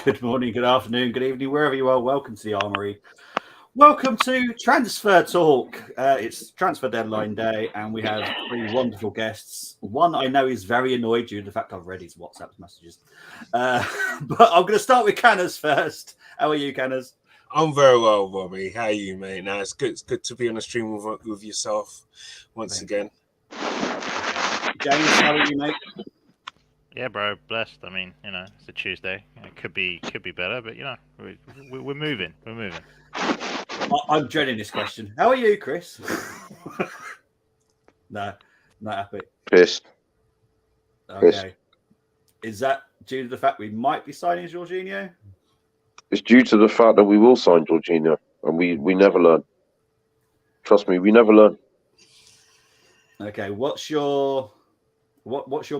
Good morning, good afternoon, good evening, wherever you are. Welcome to the Armoury. Welcome to Transfer Talk. It's transfer deadline day, and we have three wonderful guests. One I know is very annoyed due to the fact I've read his WhatsApp messages. But I'm going to start with Canners first. How are you, Canners? I'm very well, Bobby. How are you, mate? Now it's good to be on the stream with yourself once again. James, how are you, mate? Yeah, bro, blessed. I mean, it's a Tuesday. It could be better, but we're moving. We're moving. I'm dreading this question. How are you, Chris? No, not happy. Pissed. Okay. Is that due to the fact we might be signing Jorginho? It's due to the fact that we will sign Jorginho, and we never learn. Trust me, we never learn. Okay, what's your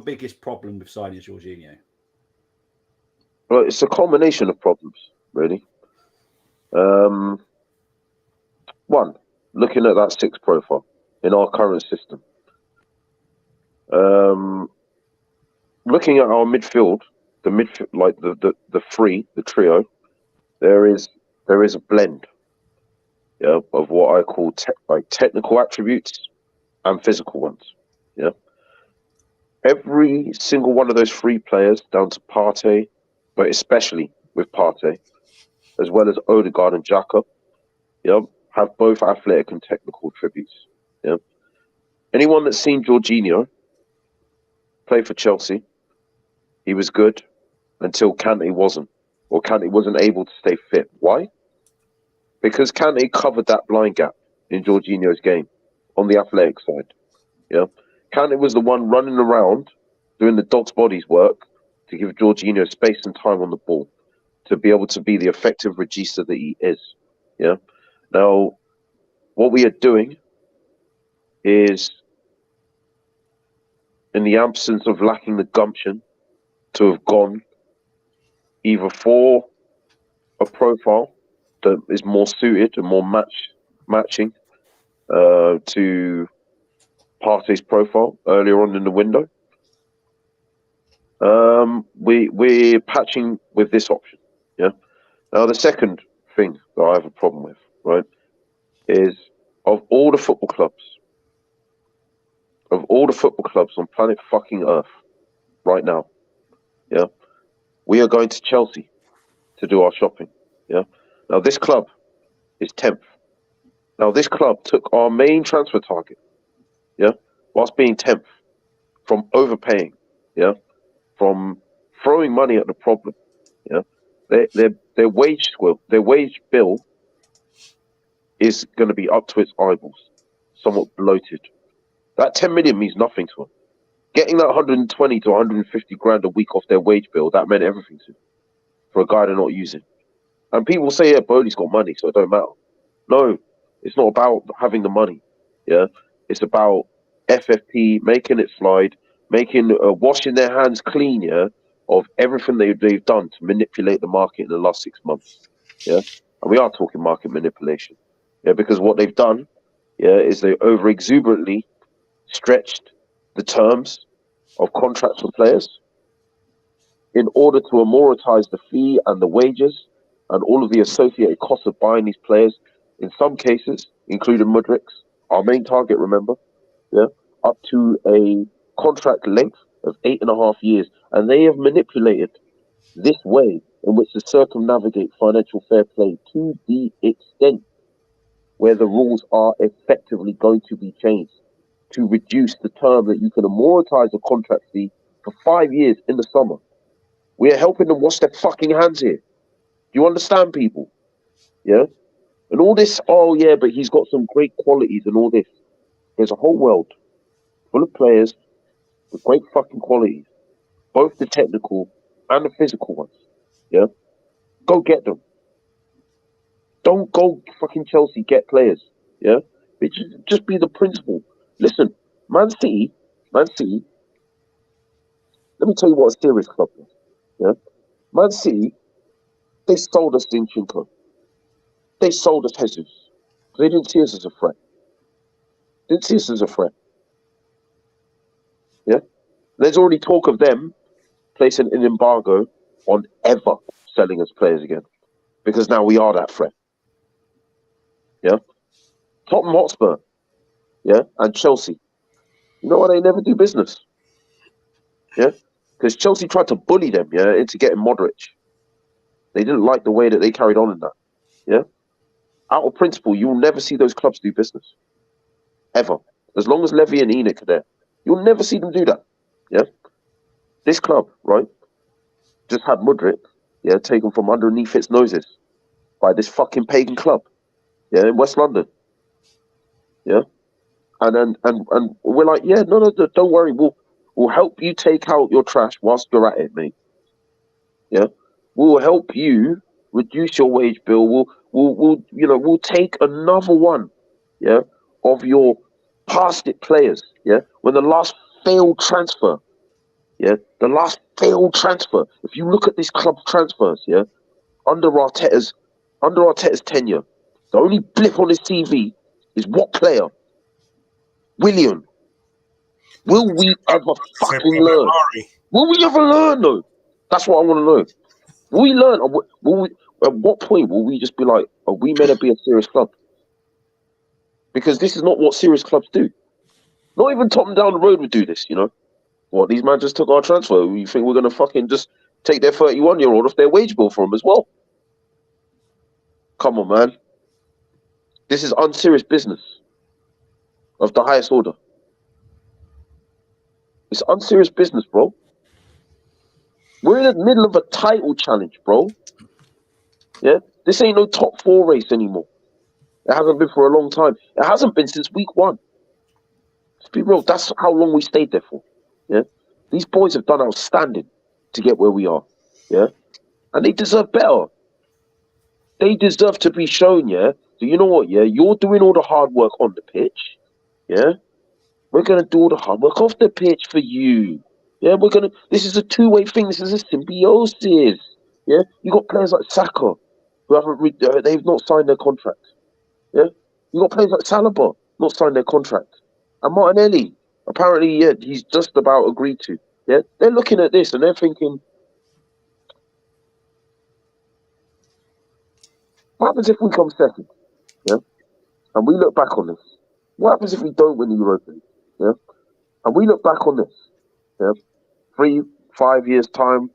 biggest problem with signing Jorginho? Well, it's a combination of problems, really. One, looking at that six profile in our current system. Looking at our midfield, the trio, there is a blend, of what I call technical attributes and physical ones. Yeah. Every single one of those three players, down to Partey, but especially with Partey, as well as Odegaard and Xhaka, have both athletic and technical attributes. Yeah. Anyone that's seen Jorginho play for Chelsea, he was good until Kante wasn't, or Kante wasn't able to stay fit. Why? Because Kante covered that blind gap in Jorginho's game on the athletic side. Yeah. Kante was the one running around doing the dog's bodies work to give Jorginho space and time on the ball to be able to be the effective regista that he is. Yeah. Now, what we are doing is, in the absence of lacking the gumption to have gone either for a profile that is more suited and more matching to Partey's profile earlier on in the window, we're patching with this option. Yeah. Now, the second thing that I have a problem with, right, is of all the football clubs on planet fucking Earth right now, yeah, we are going to Chelsea to do our shopping. Yeah. Now, this club is 10th. Now, this club took our main transfer target, yeah, whilst being 10th, from overpaying, yeah, from throwing money at the problem. Yeah. Their wage bill is going to be up to its eyeballs, somewhat bloated. That 10 million means nothing to them. Getting that 120 to 150 grand a week off their wage bill, that meant everything to them for a guy they're not using. And people say, yeah, Bowley's got money, so it don't matter. No, it's not about having the money. Yeah, it's about FFP making it slide, washing their hands clean, yeah, of everything they've done to manipulate the market in the last 6 months. Yeah, and we are talking market manipulation. Yeah, because what they've done, yeah, is they over exuberantly stretched the terms of contracts for players in order to amortize the fee and the wages and all of the associated costs of buying these players. In some cases, including Mudrik's, our main target, remember, yeah, up to a contract length of 8.5 years. And they have manipulated this way in which to circumnavigate financial fair play to the extent where the rules are effectively going to be changed to reduce the term that you can amortize a contract fee for 5 years in the summer. We are helping them wash their fucking hands here. Do you understand, people? Yeah? And all this, oh yeah, but he's got some great qualities and all this. There's a whole world full of players with great fucking qualities, both the technical and the physical ones. Yeah? Go get them. Don't go fucking Chelsea get players. Yeah? It just be the principle. Listen, Man City, let me tell you what a serious club is. Yeah? Man City, they sold us Zinchenko. They sold us Jesus. They didn't see us as a threat. Yeah? There's already talk of them placing an embargo on ever selling us players again, because now we are that threat. Yeah, Tottenham Hotspur, yeah, and Chelsea. You know why they never do business? Yeah, because Chelsea tried to bully them, yeah, into getting Modric. They didn't like the way that they carried on in that. Yeah, out of principle, you'll never see those clubs do business ever. As long as Levy and Enoch are there, you'll never see them do that. Yeah, this club, right, just had Modric, yeah, taken from underneath its noses by this fucking pagan club, yeah, in West London. Yeah, and we're like, yeah, no, don't worry, we'll help you take out your trash whilst you're at it, mate. Yeah, we'll help you reduce your wage bill. We'll take another one, yeah, of your past it players, yeah. When the last failed transfer, yeah, the last failed transfer. If you look at this club's transfers, yeah, under Arteta's tenure, the only blip on his CV is what player? William. Will we ever fucking learn? Armoury. Will we ever learn though? That's what I want to know. Will we learn? Or will we, at what point will we just be like, are we meant to be a serious club? Because this is not what serious clubs do. Not even Tottenham down the road would do this, you know? What, these man just took our transfer. You think we're going to fucking just take their 31-year-old off their wage bill for them as well? Come on, man. This is unserious business of the highest order. It's unserious business, bro. We're in the middle of a title challenge, bro. Yeah? This ain't no top 4 race anymore. It hasn't been for a long time. It hasn't been since week 1. Let's be real. That's how long we stayed there for. Yeah? These boys have done outstanding to get where we are. Yeah? And they deserve better. They deserve to be shown, yeah? So you know what, yeah? You're doing all the hard work on the pitch. Yeah? We're going to do all the hard work off the pitch for you. Yeah, this is a two-way thing. This is a symbiosis. Yeah? You got players like Saka, who haven't, they've not signed their contract. Yeah? You got players like Saliba, not signed their contract. And Martinelli, apparently, yeah, he's just about agreed to. Yeah? They're looking at this and they're thinking, what happens if we come second? Yeah? And we look back on this. What happens if we don't win the Europa League? Yeah? And we look back on this. Yeah? 3-5 years' time,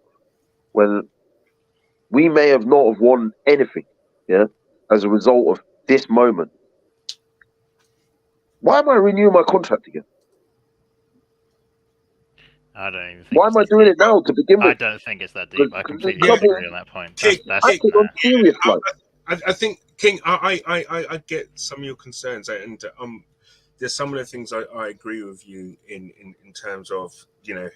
when we may have not have won anything, yeah, as a result of this moment. Why am I renewing my contract again? I don't even think. Why am I doing it now to begin with? I don't think it's that deep. I completely Yeah. disagree on that point. That's Acting on serious, like. I think, King, I get some of your concerns, and there's some of the things I agree with you in terms of, you know,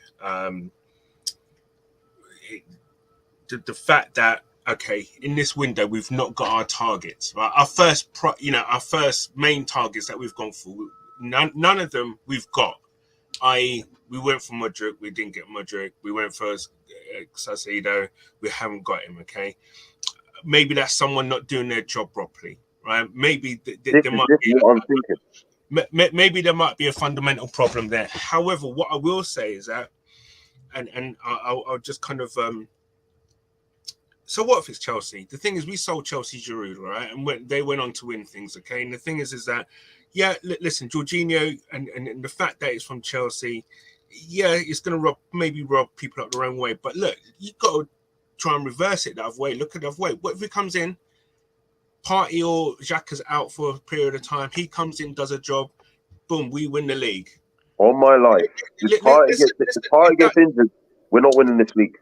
the fact that, okay, in this window we've not got our targets, right? Our first main targets that we've gone for, none of them we've got. We went for Modric, we didn't get Modric. We went for Sassedo, we haven't got him. Okay, maybe that's someone not doing their job properly, right? Maybe there might be. What I'm thinking. Maybe there might be a fundamental problem there. However, what I will say is that, and I'll just kind of so what if it's Chelsea? The thing is, we sold Chelsea Giroud, right? And they went on to win things, okay? And the thing is that, yeah, listen, Jorginho and the fact that it's from Chelsea, yeah, it's going to maybe rob people up the wrong way. But look, you've got to try and reverse it the other way. Look at the other way. What if he comes in, Partey or Xhaka's out for a period of time, he comes in, does a job, boom, we win the league. On my life. If Partey gets injured, we're not winning this league.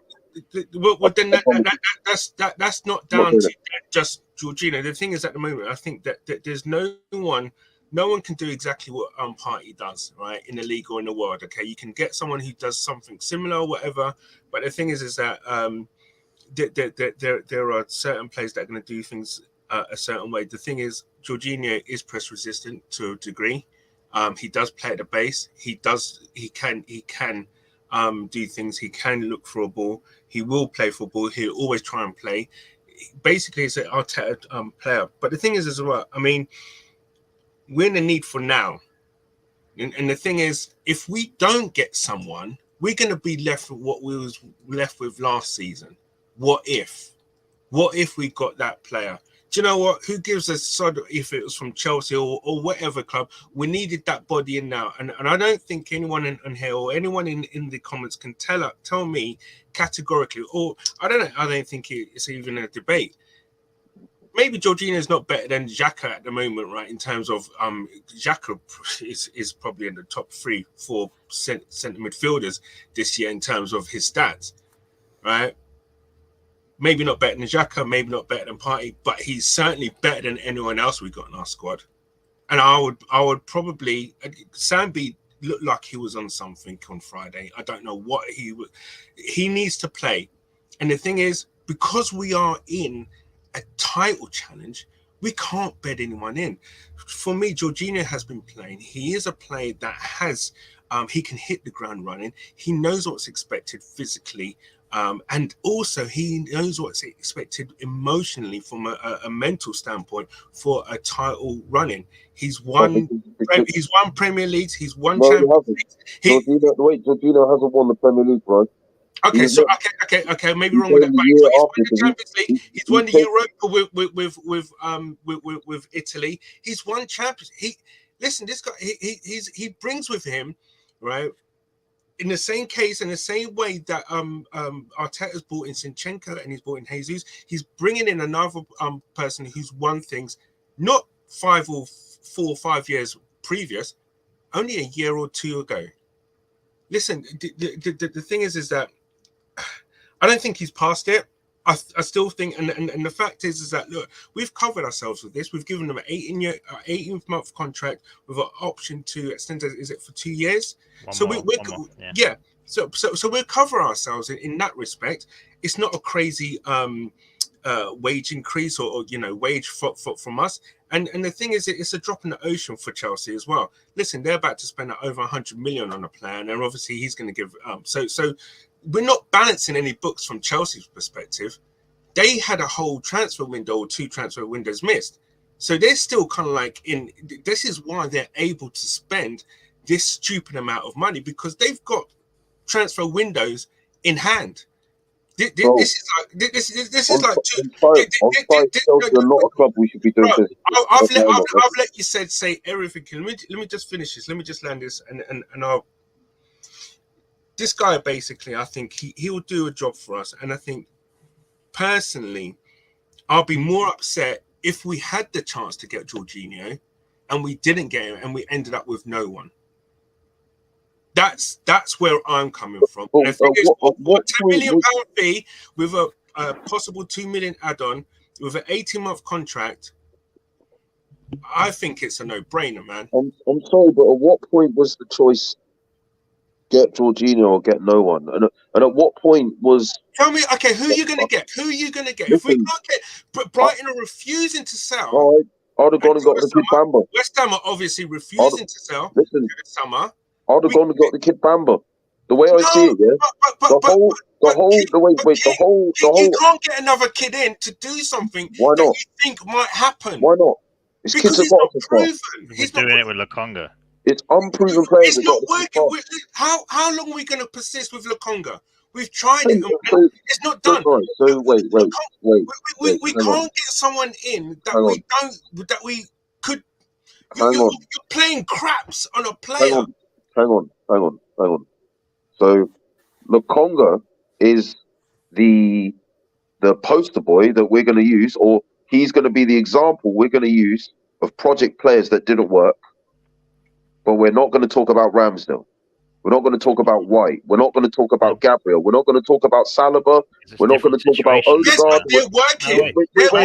Well, then that's not down to just Jorginho. The thing is, at the moment, I think that there's no one can do exactly what Partey does, right, in the league or in the world. Okay, you can get someone who does something similar or whatever, but the thing is that there are certain players that are going to do things a certain way. The thing is, Jorginho is press resistant to a degree. He does play at the base. He can do things. He can look for a ball. He will play for a ball. He'll always try and play. Basically, it's an Arteta player. But the thing is as well, I mean, we're in the need for now. And the thing is, if we don't get someone, we're going to be left with what we was left with last season. What if? What if we got that player? Do you know what? Who gives a sod if it was from Chelsea or whatever club? We needed that body in now. And I don't think anyone in here or anyone in the comments can tell me categorically, or I don't know, I don't think it's even a debate. Maybe Jorginho is not better than Xhaka at the moment, right? In terms of Xhaka is probably in the top 3-4 centre midfielders this year in terms of his stats, right? Maybe not better than Xhaka, maybe not better than Partey, but he's certainly better than anyone else we got in our squad. And I would probably Sambi looked like he was on something on Friday. I don't know what he needs to play. And the thing is, because we are in a title challenge, we can't bed anyone in. For me, Jorginho has been playing. He is a player that has he can hit the ground running. He knows what's expected physically. And also he knows what's expected emotionally from a mental standpoint for a title running. He's won Premier Leagues, he's won Champions League. Jorginho hasn't won the Premier League, bro. Okay, maybe wrong with that. But he's won the Champions League. He's won the Europa with Italy. He's won Champions. This guy. He brings with him, right? In the same case, in the same way that Arteta's brought in Zinchenko and he's brought in Jesus, he's bringing in another person who's won things not 5 or 4 or 5 years previous, only a year or two ago. Listen, the thing is that I don't think he's past it. I still think, and the fact is that look, we've covered ourselves with this. We've given them an 18-month contract with an option to extend it. Is it for 2 years? So we'll cover ourselves in that respect. It's not a crazy wage increase or wage from us. And the thing is, it's a drop in the ocean for Chelsea as well. Listen, they're about to spend over 100 million on a player, and obviously he's going to give so we're not balancing any books from Chelsea's perspective. They had a whole transfer window or 2 transfer windows missed. So they're still kind of like in, this is why they're able to spend this stupid amount of money, because they've got transfer windows in hand. This is like not a club we should be doing business. I've let you say everything. Let me just finish this. Let me just land this, and I'll. This guy basically, I think he will do a job for us, and I think personally, I'll be more upset if we had the chance to get Jorginho, and we didn't get him, and we ended up with no one. That's where I'm coming from. And I think it's £10 million fee with a possible 2 million add-on with an 18-month contract. I think it's a no-brainer, man. I'm sorry, but at what point was the choice get Jorginho or get no one? And at what point was... Tell me, okay, who are you going to get? Who are you going to get? Listen, if we can't get... Brighton are refusing to sell. All right, I'd have gone and got the kid Bamba. West Ham are obviously refusing to sell. Listen, summer. I'd have gone and got the kid Bamba. The way I see it, yeah. You can't get another kid in to do something that you think might happen. Why not? It's because kids he's not proven. He's doing it with Lokonga. It's unproven players. It's not working. How long are we going to persist with Lokonga? We've tried it. It's not done. So wait. We can't get someone in that we could. You're playing craps on a player. Hang on. So Lokonga is the poster boy that we're going to use, or he's going to be the example we're going to use of project players that didn't work. But we're not going to talk about Ramsdale. We're not going to talk about White. We're not going to talk about Gabriel. We're not going to talk about Saliba. We're not going to talk about Odegaard. They're working. Sam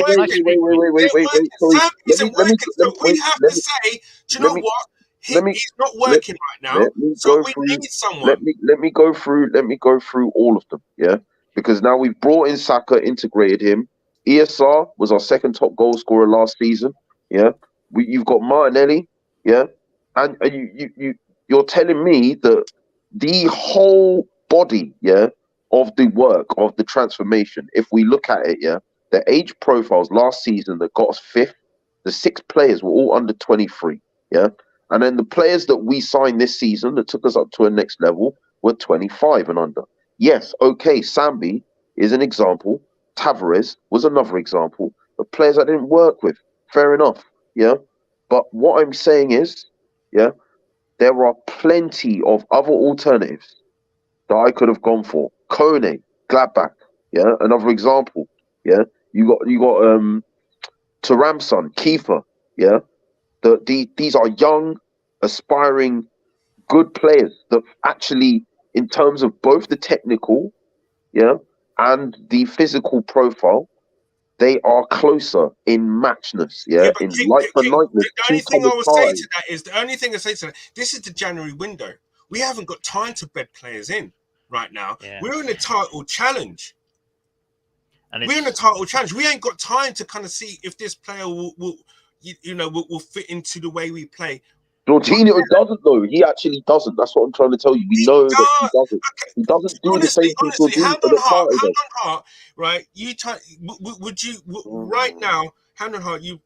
isn't working. So we have to say, do you know what? He's not working right now. So we need someone. Let me go through all of them. Yeah, because now we've brought in Saka, integrated him. ESR was our second top goal scorer last season. Yeah, you've got Martinelli. Yeah, and you're telling me that the whole body, of the work of the transformation, if we look at it, the age profiles last season that got us 5th, the 6 players were all under 23. Yeah. And then the players that we signed this season that took us up to a next level were 25 and under. Yes, okay, Sambi is an example. Tavares was another example of players that didn't work with. Fair enough, yeah. But what I'm saying is, yeah, there are plenty of other alternatives that I could have gone for. Kone, Gladbach, yeah, another example. Yeah, you got Taramson, Kiefer, yeah. These are young, aspiring, good players that actually, in terms of both the technical, yeah, and the physical profile, they are closer in matchness, yeah, but in like for likeness the to only thing I Thomas will say Partey. to that is the only thing I say to that. This is the January window. We haven't got time to bed players in right now. Yeah. We're in a title challenge. And We're in a title challenge. We ain't got time to kind of see if this player will fit into the way we play. Jorginho doesn't though. He actually doesn't. That's what I'm trying to tell you. We know that he doesn't. Okay. He doesn't do Honestly, the same thing hand Jorginho on Partey does. heart, right? Would you right now, hand on heart, you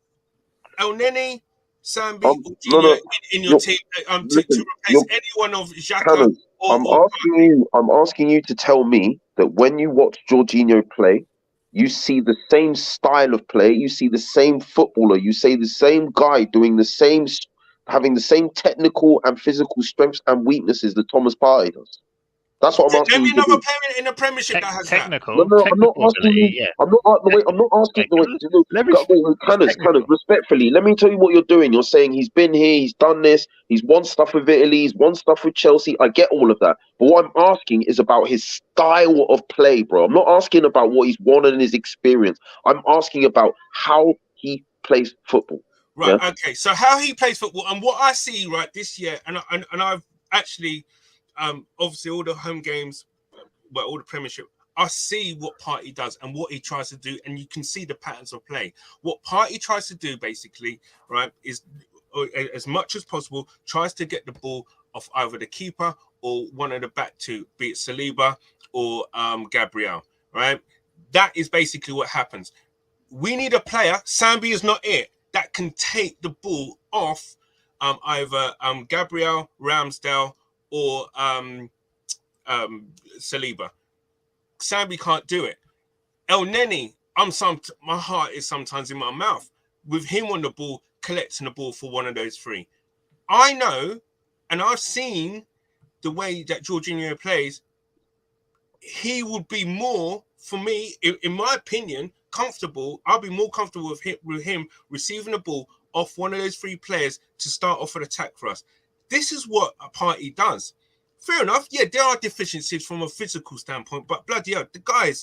El Neni, Sambi, or Jorginho in your team to replace any one of Xhaka I'm asking you to tell me that when you watch Jorginho play, you see the same style of play, you see the same footballer, you see the same guy doing the same, having the same technical and physical strengths and weaknesses that Thomas Partey does. That's what I'm asking Name me you to another do. player in the Premiership that has technical, No, I'm not asking ability, you. yeah. I'm not asking the way. Canners, respectfully, let me tell you what you're doing. You're saying he's been here, he's done this, he's won stuff with Italy, he's won stuff with Chelsea. I get all of that, but what I'm asking is about his style of play, bro. I'm not asking about what he's won and his experience. I'm asking about how he plays football. Right. Yeah? Okay. So how he plays football and what I see right this year, and I've actually, obviously all the home games, well, all the Premiership, I see what Partey does and what he tries to do, and you can see the patterns of play. What Partey tries to do, basically, right, is as much as possible tries to get the ball off either the keeper or one of the back two, be it Saliba or Gabriel. Right. That is basically what happens. We need a player. Sambi is not it. That can take the ball off either Gabriel, Ramsdale, or Saliba. Sambi can't do it. El Neni, my heart is sometimes in my mouth with him on the ball, collecting the ball for one of those three. I know, and I've seen the way that Jorginho plays. He would be more, for me, in my opinion, comfortable. I'll be more comfortable with him receiving the ball off one of those three players to start off an attack for us. This is what a Partey does. Fair enough. Yeah, there are deficiencies from a physical standpoint, but bloody hell, the guy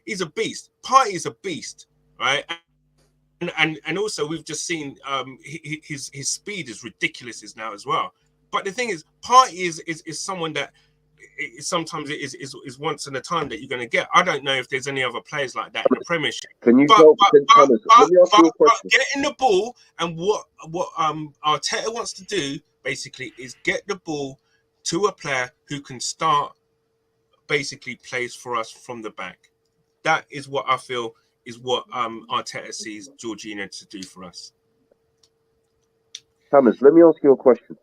he's a beast. Partey is a beast, right? And also we've just seen his speed is ridiculous now as well. But the thing is, Partey is someone that sometimes it is once in a time that you're going to get. I don't know if there's any other players like that in the Premiership. Can you But let me ask you a question. getting the ball, and what Arteta wants to do basically is get the ball to a player who can start basically plays for us from the back. That is what I feel is what Arteta sees Jorginho to do for us. Thomas, let me ask you a question.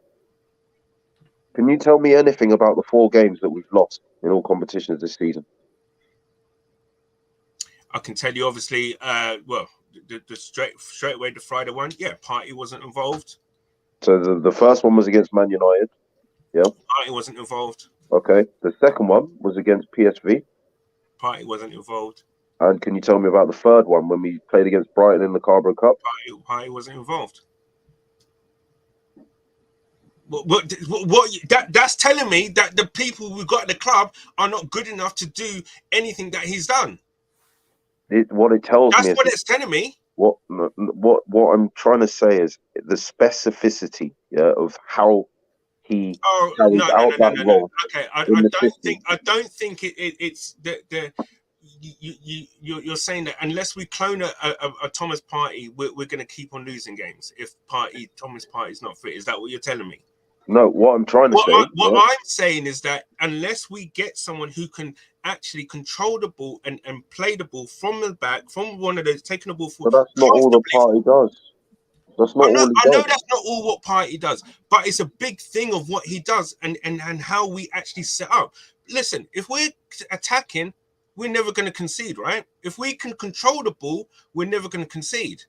Can you tell me anything about the 4 games that we've lost in all competitions this season? I can tell you, obviously, the straight away the Friday one, yeah, Partey wasn't involved. So the first one was against Man United, yeah? Partey wasn't involved. Okay. The second one was against PSV. Partey wasn't involved. And can you tell me about the third one when we played against Brighton in the Carabao Cup? Partey wasn't involved. That's telling me that the people we got at the club are not good enough to do anything that he's done. What it tells me is... That's what it's telling me. What I'm trying to say is the specificity, yeah, of how he carries out that role. Okay, I don't think it's the you're saying that unless we clone a Thomas Partey, we're going to keep on losing games if Thomas Partey is not fit. Is that what you're telling me? No, what I'm trying to say. I'm saying is that unless we get someone who can actually control the ball and play the ball from the back, from one of those taking the ball forward. But that's not all the Partey does. That's not all he does. I know that's not all what Partey does, but it's a big thing of what he does and how we actually set up. Listen, if we're attacking, we're never going to concede, right? If we can control the ball, we're never going to concede.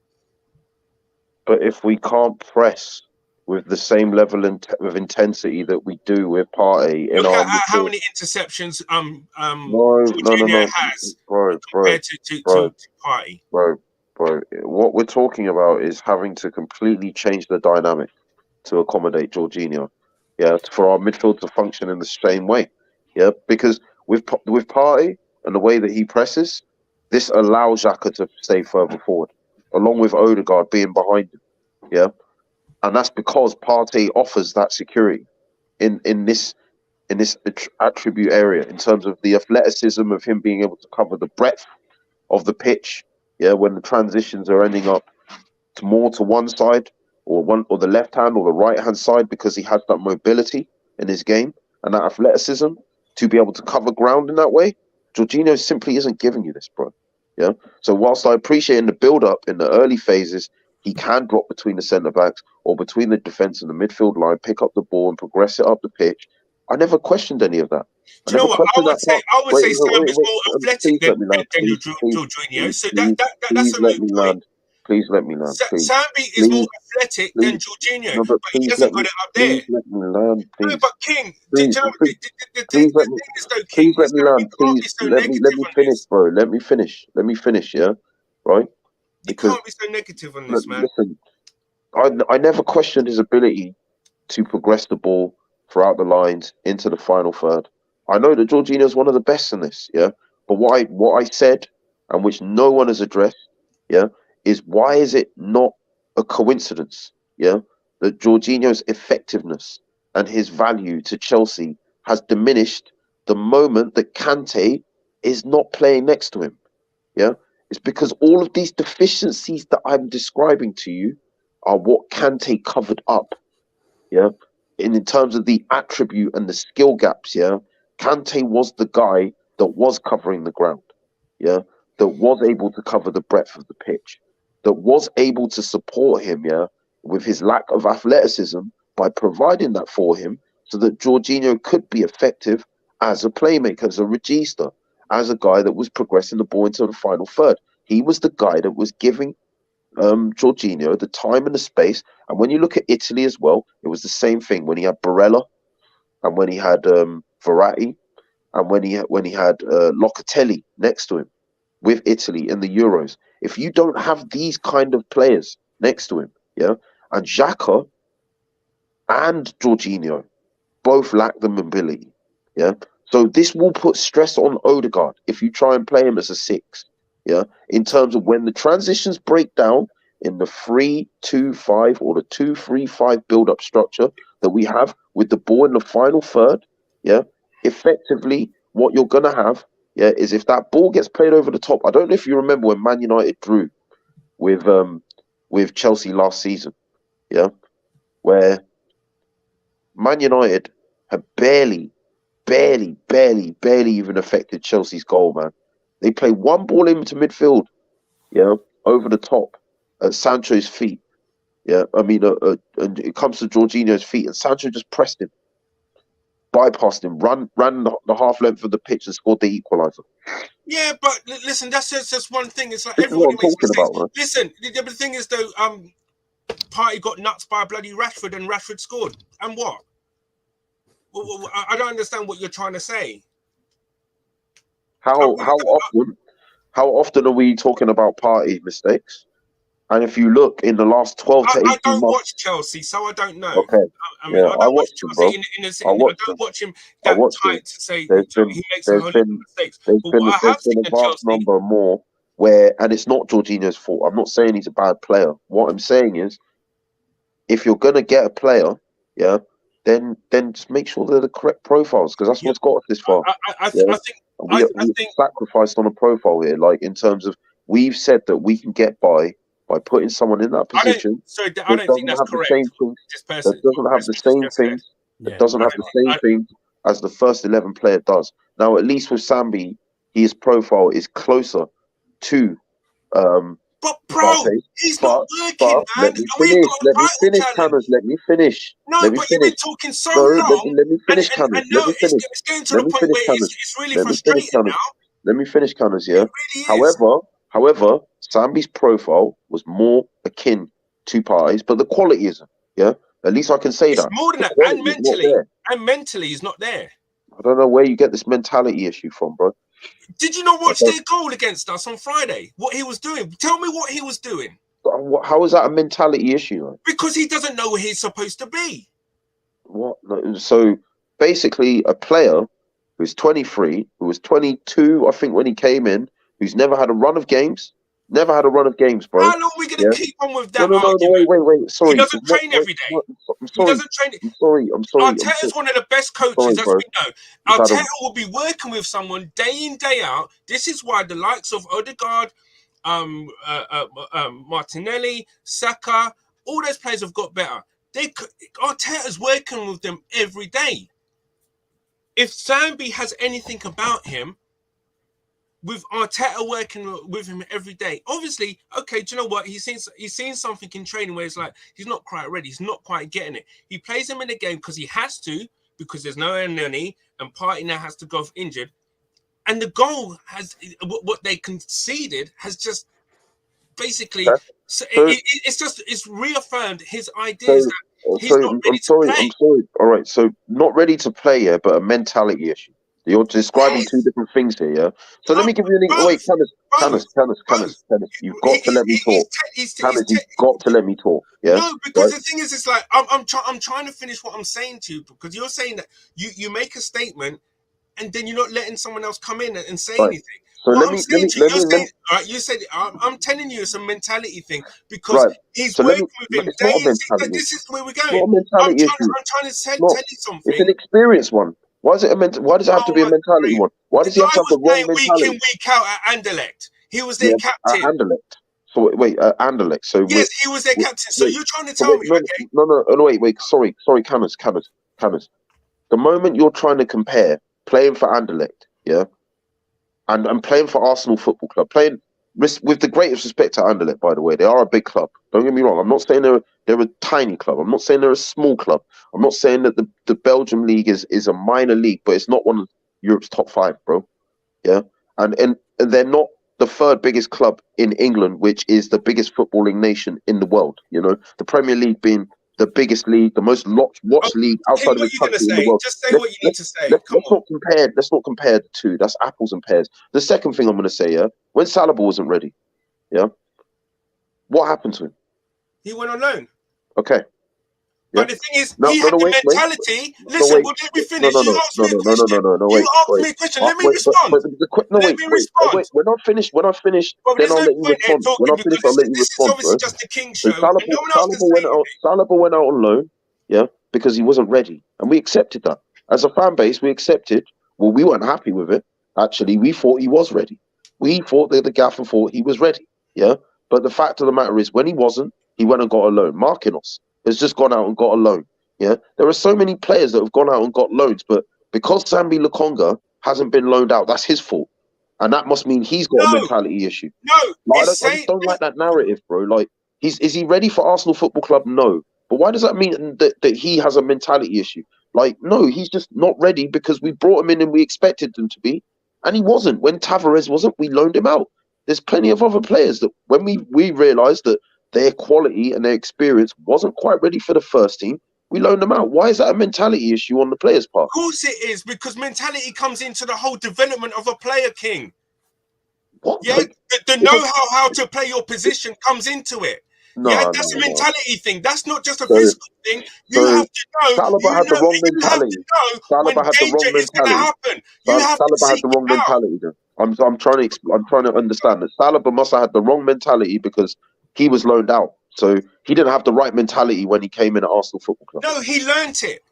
But if we can't press with the same level of intensity that we do with Partey in Look our at how midfield, many interceptions no, Jorginho has compared to Partey. bro. What we're talking about is having to completely change the dynamic to accommodate Jorginho. Yeah, for our midfield to function in the same way. Yeah, because with Partey and the way that he presses, this allows Xhaka to stay further forward, along with Odegaard being behind him. Yeah, and that's because Partey offers that security in this attribute area in terms of the athleticism of him being able to cover the breadth of the pitch. Yeah, when the transitions are ending up more to one side or the left hand or the right hand side, because he has that mobility in his game and that athleticism to be able to cover ground in that way. Jorginho simply isn't giving you this, bro. Yeah. So whilst I appreciate in the build up in the early phases, he can drop between the centre backs or between the defence and the midfield line, pick up the ball and progress it up the pitch. I never questioned any of that. Do you know what? I would say Sambi's more athletic than Jorginho. So that's a moot point. Please let me land. Sambi is more athletic than Jorginho, but he hasn't got it up there. Please let me land, please. No, but King, the thing is though, King, please let me land. Please let me finish, bro. Let me finish. Yeah, right. Because you can't be so negative on this, man. Listen, I never questioned his ability to progress the ball throughout the lines into the final third. I know that Jorginho is one of the best in this, yeah. But what I said, and which no one has addressed, yeah, is why is it not a coincidence, yeah, that Jorginho's effectiveness and his value to Chelsea has diminished the moment that Kante is not playing next to him, yeah? It's because all of these deficiencies that I'm describing to you are what Kante covered up, yeah? In terms of the attribute and the skill gaps, yeah? Kante was the guy that was covering the ground, yeah? That was able to cover the breadth of the pitch, that was able to support him, yeah, with his lack of athleticism by providing that for him so that Jorginho could be effective as a playmaker, as a regista, as a guy that was progressing the ball into the final third. He was the guy that was giving Jorginho the time and the space. And when you look at Italy as well, it was the same thing when he had Barella and when he had Verratti and when he had Locatelli next to him with Italy in the Euros. If you don't have these kind of players next to him, yeah, and Xhaka and Jorginho both lack the mobility, yeah. So this will put stress on Odegaard if you try and play him as a 6, yeah, in terms of when the transitions break down in the 3-2-5 or the 2-3-5 build-up structure that we have with the ball in the final third, yeah, effectively what you're going to have, yeah, is if that ball gets played over the top. I don't know if you remember when Man United drew with Chelsea last season, yeah, where Man United had barely even affected Chelsea's goal, man. They play one ball into midfield, yeah, over the top at Sancho's feet. Yeah, I mean, and it comes to Jorginho's feet, and Sancho just pressed him, bypassed him, ran the half length of the pitch and scored the equaliser. Yeah, but listen, that's just one thing. It's like this everybody makes mistakes. About, listen, the thing is though, Partey got nuts by bloody Rashford, and Rashford scored. And what? Well, I don't understand what you're trying to say. How often are we talking about Partey mistakes? And if you look in the last 12 to 18 months... I don't watch Chelsea, so I don't know. Okay. I mean, I don't watch Chelsea I don't watch him that tight to say he makes a lot of mistakes. There's been a vast number more where... And it's not Jorginho's fault. I'm not saying he's a bad player. What I'm saying is, if you're going to get a player, yeah, then just make sure they're the correct profiles, because that's what's got us this far. I think sacrificed on a profile here, like in terms of we've said that we can get by putting someone in that position. I don't think that's correct. That doesn't have the same thing. That doesn't have the same thing as the first 11 player does. Now, at least with Sambi, his profile is closer to. But bro, he's not working, man. Let me finish, Cameron. Let me finish. No, but you've been talking so long. Let me finish, Cameron. Let me finish. It's getting to the point where it's really frustrating now. Let me finish, Connors. Yeah. It really is. However, Sambi's profile was more akin to Partey's, but the quality isn't. Yeah. At least I can say It's that. more than The that, quality and is not mentally, there. he's not there. I don't know where you get this mentality issue from, bro. Did you not watch their goal against us on Friday? What he was doing? Tell me what he was doing. How is that a mentality issue? Man? Because he doesn't know where he's supposed to be. What? No, so basically, a player who's 23, who was 22, I think, when he came in, who's never had a run of games, bro. How long are we going to keep on with that argument? Wait. Sorry. He doesn't train every day. I'm sorry. He doesn't train. I'm sorry. Arteta's one of the best coaches, as bro. we know. Arteta will be working with someone day in, day out. This is why the likes of Odegaard, Martinelli, Saka, all those players have got better. Arteta's working with them every day. If Sambi has anything about him, with Arteta working with him every day, obviously, okay, do you know what? He's seen something in training where it's like he's not quite ready, he's not quite getting it. He plays him in the game because he has to, because there's no Nani, and Partey now has to go injured. And the goal has what they conceded has just basically it's reaffirmed his ideas that he's not ready to play. I'm sorry. All right, so not ready to play, yeah, but a mentality issue. You're describing two different things here, yeah? So let me give you an... Wait, Canis, you've got to let me talk. Canis, you've got to let me talk, yeah? No, because the thing is, it's like, I'm trying to finish what I'm saying to you, because you're saying that you make a statement, and then you're not letting someone else come in and say anything. So you said, I'm telling you it's a mentality thing, because he's working with him days. This is where we're going. I'm trying to tell you something. It's an experience one. Why does it have to be a mentality one? Why does he have to have the wrong mentality? Week in, week out at Anderlecht. He was their captain. At Anderlecht. So wait, Anderlecht. So yes, he was their captain. So you're trying to tell me? No, wait. Sorry, Canis. The moment you're trying to compare playing for Anderlecht, yeah, and playing for Arsenal Football Club, playing with the greatest respect to Anderlecht, by the way, they are a big club. Don't get me wrong. I'm not saying they're a tiny club. I'm not saying they're a small club. I'm not saying that the Belgium league is a minor league, but it's not one of Europe's top 5, bro. Yeah, and they're not the third biggest club in England, which is the biggest footballing nation in the world. You know, the Premier League being the biggest league, the most watched league outside of the country in the world. Just say what you need to say. Let's not compare the two. That's apples and pears. The second thing I'm going to say, yeah, when Salah wasn't ready, yeah, what happened to him? He went on loan. Okay. But the thing is, he had the mentality. Listen, let me finish. You asked me a question. You asked me a question. Let me respond. Let me respond. When I finish, then I'll let you respond. When I finish, I'll let you respond. This is obviously just the King show. Salah went out on loan, yeah, because he wasn't ready, and we accepted that as a fan base. We accepted. Well, we weren't happy with it. Actually, we thought he was ready. We thought that the gaffer thought he was ready. Yeah, but the fact of the matter is, when he wasn't, he went and got a loan. Marquinhos has just gone out and got a loan. Yeah, there are so many players that have gone out and got loans, but because Sambi Lokonga hasn't been loaned out, that's his fault, and that must mean he's got a mentality issue. No, I just don't like that narrative, bro. Like, is he ready for Arsenal Football Club? No, but why does that mean that he has a mentality issue? Like, no, he's just not ready because we brought him in and we expected him to be, and he wasn't. When Tavares wasn't, we loaned him out. There's plenty of other players that when we realised that their quality and their experience wasn't quite ready for the first team, we loaned them out. Why is that a mentality issue on the players' part? Of course it is, because mentality comes into the whole development of a player, King. What? Yeah, the know-how how to play your position comes into it. That's a mentality thing. That's not just a physical thing. You have to know. Saliba had the wrong mentality. Saliba had the wrong mentality. Saliba had the wrong mentality. I'm trying to understand that Saliba must have had the wrong mentality because he was loaned out. So he didn't have the right mentality when he came in at Arsenal Football Club. No, he learnt it.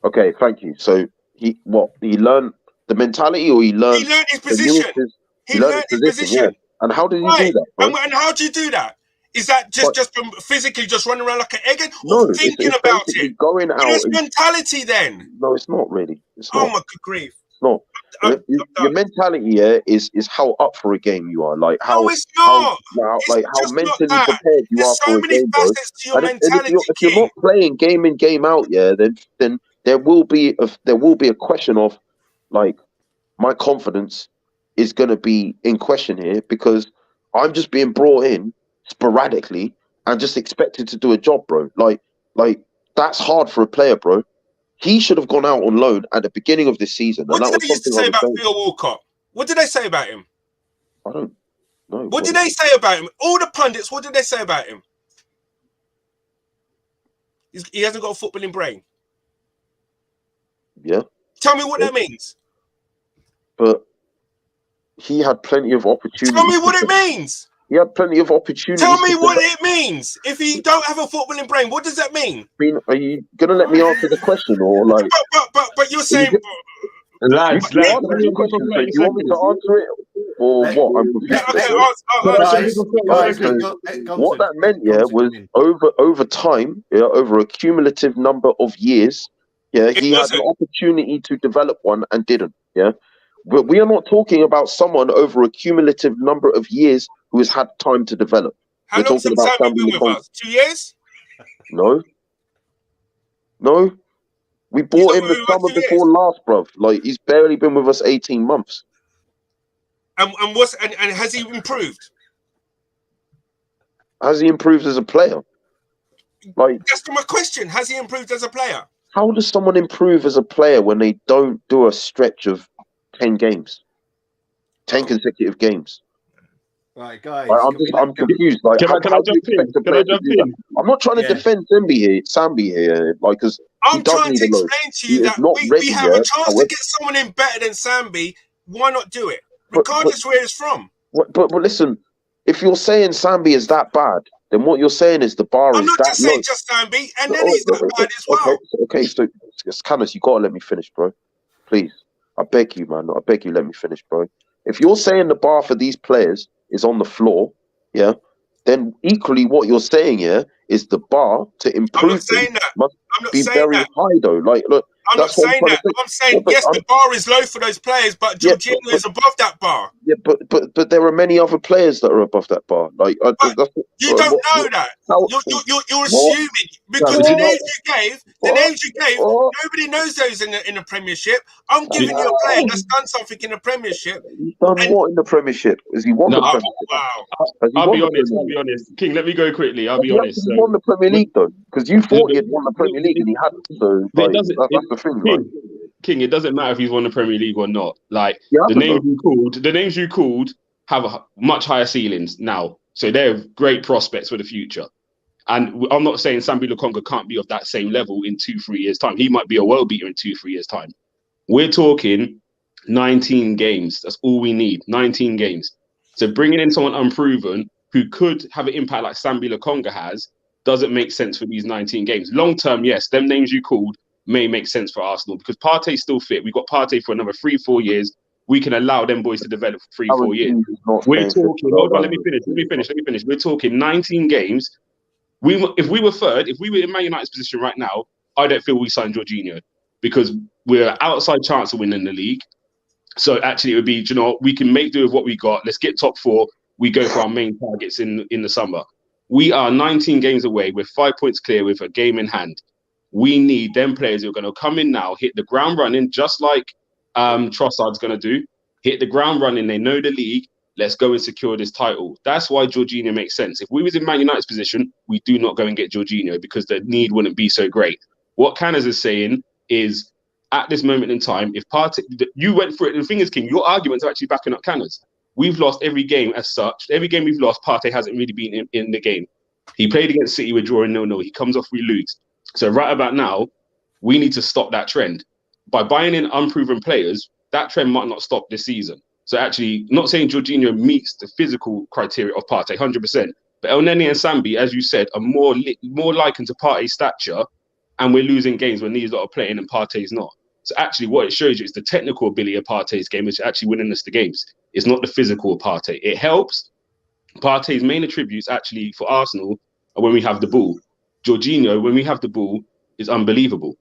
Okay, thank you. So he learned the mentality, or he learned his position. He learned his position. Yeah. And how did he do that? Bro? And how do you do that? Is that just from physically just running around like an egghead, or thinking it's about it? Going out. It's mentality then. No, it's not really. It's not. Oh my good grief! It's not. Your mentality here is how up for a game you are. Like how. No, it's not. How mentally prepared you are for a game. There's so many facets to your mentality. If you're not playing game in, game out, yeah, then there will be a question of like my confidence is going to be in question here because I'm just being brought in sporadically and just expected to do a job, bro. Like that's hard for a player, bro. He should have gone out on loan at the beginning of this season. What and that did was they used to something I say was about saying. Theo Walcott? What did they say about him? I don't know. What did they say about him? All the pundits, what did they say about him? He hasn't got a footballing brain. Yeah. Tell me what that means. But he had plenty of opportunities. Tell me what it means. He had plenty of opportunities. Tell me what it means. If he don't have a footballing brain, what does that mean? Are you gonna let me answer the question, or like? But you're saying, lads, you want me to answer it, or what? I'm confused. What that meant, was over time, over a cumulative number of years, he had an opportunity to develop one and didn't, But we are not talking about someone over a cumulative number of years who has had time to develop. How long has Sambi been with us? 2 years? No. We bought him the summer before last, bruv. Like, he's barely been with us 18 months. And has he improved? Has he improved as a player? Like, that's my question. Has he improved as a player? How does someone improve as a player when they don't do a stretch of 10 games? 10 consecutive games. Right, guys. I'm confused. Like, can I jump in? I'm not trying to defend Sambi here, like, because I'm trying to explain to you that we have a chance to get someone in better than Sambi. Why not do it, regardless where it's from? But listen, if you're saying Sambi is that bad, then what you're saying is the bar is that low. I'm not just saying just Sambi, and then he's that bad as well. Okay, so Canis, you gotta let me finish, bro. Please, I beg you, man. I beg you, let me finish, bro. If you're saying the bar for these players is on the floor, then equally what you're saying is the bar to improve must be very high, though. Like, look, I'm not saying that. I'm saying yes, the bar is low for those players, but Jorginho is above that bar. Yeah, but there are many other players that are above that bar. Like, you don't know that. You're assuming because the names you gave, nobody knows those in the Premiership. I'm giving you a player that's done something in the Premiership. He's done what in the Premiership? Has he won the Premiership? Wow. I'll be honest. King, let me go quickly. I'll be honest. He won the Premier League though, because you thought he'd won the Premier League and he hadn't. So that's the thing, King, it doesn't matter if he's won the Premier League or not. Like the names you called have much higher ceilings now, so they're great prospects for the future. And I'm not saying Sambi Lukonga can't be of that same level in 2-3 years' time. He might be a world beater in 2-3 years' time. We're talking 19 games. That's all we need. 19 games. So bringing in someone unproven who could have an impact like Sambi Lukonga has doesn't make sense for these 19 games. Long term, yes, them names you called may make sense for Arsenal because Partey's still fit. We've got Partey for another 3-4 years. We can allow them boys to develop for 3-4 years. We're talking. Hold on, let me finish. We're talking 19 games. If we were third, if we were in Man United's position right now, I don't feel we signed Jorginho because we're outside chance of winning the league. So actually, it would be, we can make do with what we got. Let's get top 4. We go for our main targets in the summer. We are 19 games away. We're 5 points clear with a game in hand. We need them players who are going to come in now, hit the ground running, just like Trossard's going to do. Hit the ground running. They know the league. Let's go and secure this title. That's why Jorginho makes sense. If we was in Man United's position, we do not go and get Jorginho because the need wouldn't be so great. What Canis is saying is, at this moment in time, if Partey, you went through it, the thing is, King, your arguments are actually backing up Canis. We've lost every game as such. Every game we've lost, Partey hasn't really been in the game. He played against City, we're drawing 0-0. He comes off, we lose. So right about now, we need to stop that trend. By buying in unproven players, that trend might not stop this season. So actually, not saying Jorginho meets the physical criteria of Partey, 100%. But El Neni and Sambi, as you said, are more likened to Partey's stature, and we're losing games when these lot are playing and Partey's not. So actually, what it shows you is the technical ability of Partey's game, which is actually winning us the games. It's not the physical of Partey. It helps. Partey's main attributes actually for Arsenal are when we have the ball. Jorginho, when we have the ball, is unbelievable.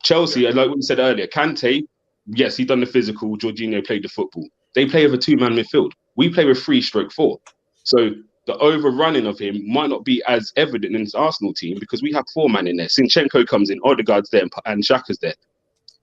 Chelsea, like we said earlier, Kante, yes, he done the physical. Jorginho played the football. They play with a 2-man midfield. We play with 3/4. So the overrunning of him might not be as evident in this Arsenal team because we have 4-man in there. Zinchenko comes in, Odegaard's there, and Xhaka's there.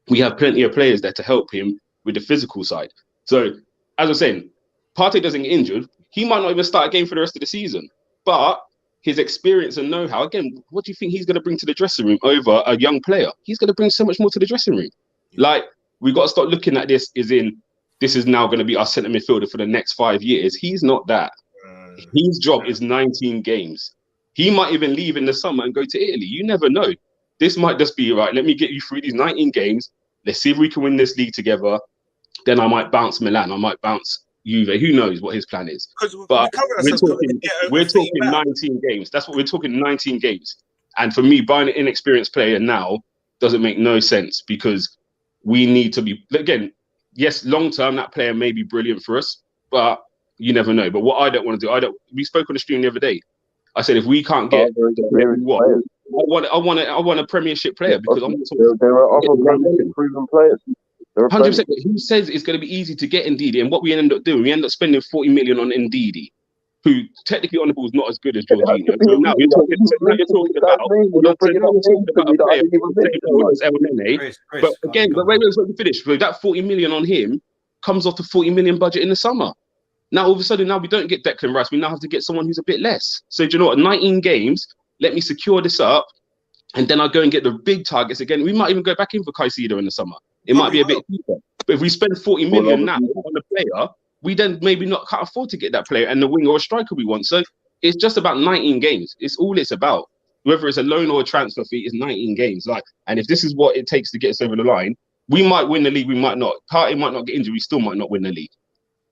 We have plenty of players there to help him with the physical side. So as I was saying, Partey doesn't get injured, he might not even start a game for the rest of the season. But his experience and know-how, again, what do you think he's going to bring to the dressing room over a young player? He's going to bring so much more to the dressing room. Like, we got to start looking at this as in, this is now going to be our centre midfielder for the next 5 years. He's not that. His job is 19 games. He might even leave in the summer and go to Italy. You never know. This might just be, right, let me get you through these 19 games. Let's see if we can win this league together. Then I might bounce Milan. I might bounce Juve. Who knows what his plan is? But we're talking 19 games. That's what we're talking, 19 games. And for me, buying an inexperienced player now doesn't make no sense, because we need to be, again, yes, long term, that player may be brilliant for us, but you never know. But what I don't want to do, we spoke on the stream the other day. I said, if we can't get the player we want, I want a Premiership player, because there are other proven players. 100%. Who says it's going to be easy to get Ndidi? And what we end up doing, we end up spending 40 million on Ndidi, who technically on the ball is not as good as Jorginho. So now you're talking about a player. But again, wait, let me finish. So that 40 million on him comes off the 40 million budget in the summer. Now, all of a sudden, now we don't get Declan Rice. We now have to get someone who's a bit less. So, do you know what? 19 games, let me secure this up, and then I'll go and get the big targets again. We might even go back in for Caicedo in the summer. It might be a bit cheaper. But if we spend 40 million now on a player, we then maybe can't afford to get that player and the winger or striker we want. So it's just about 19 games. It's all it's about. Whether it's a loan or a transfer fee, it's 19 games. And if this is what it takes to get us over the line, we might win the league, we might not. Partey might not get injured, we still might not win the league.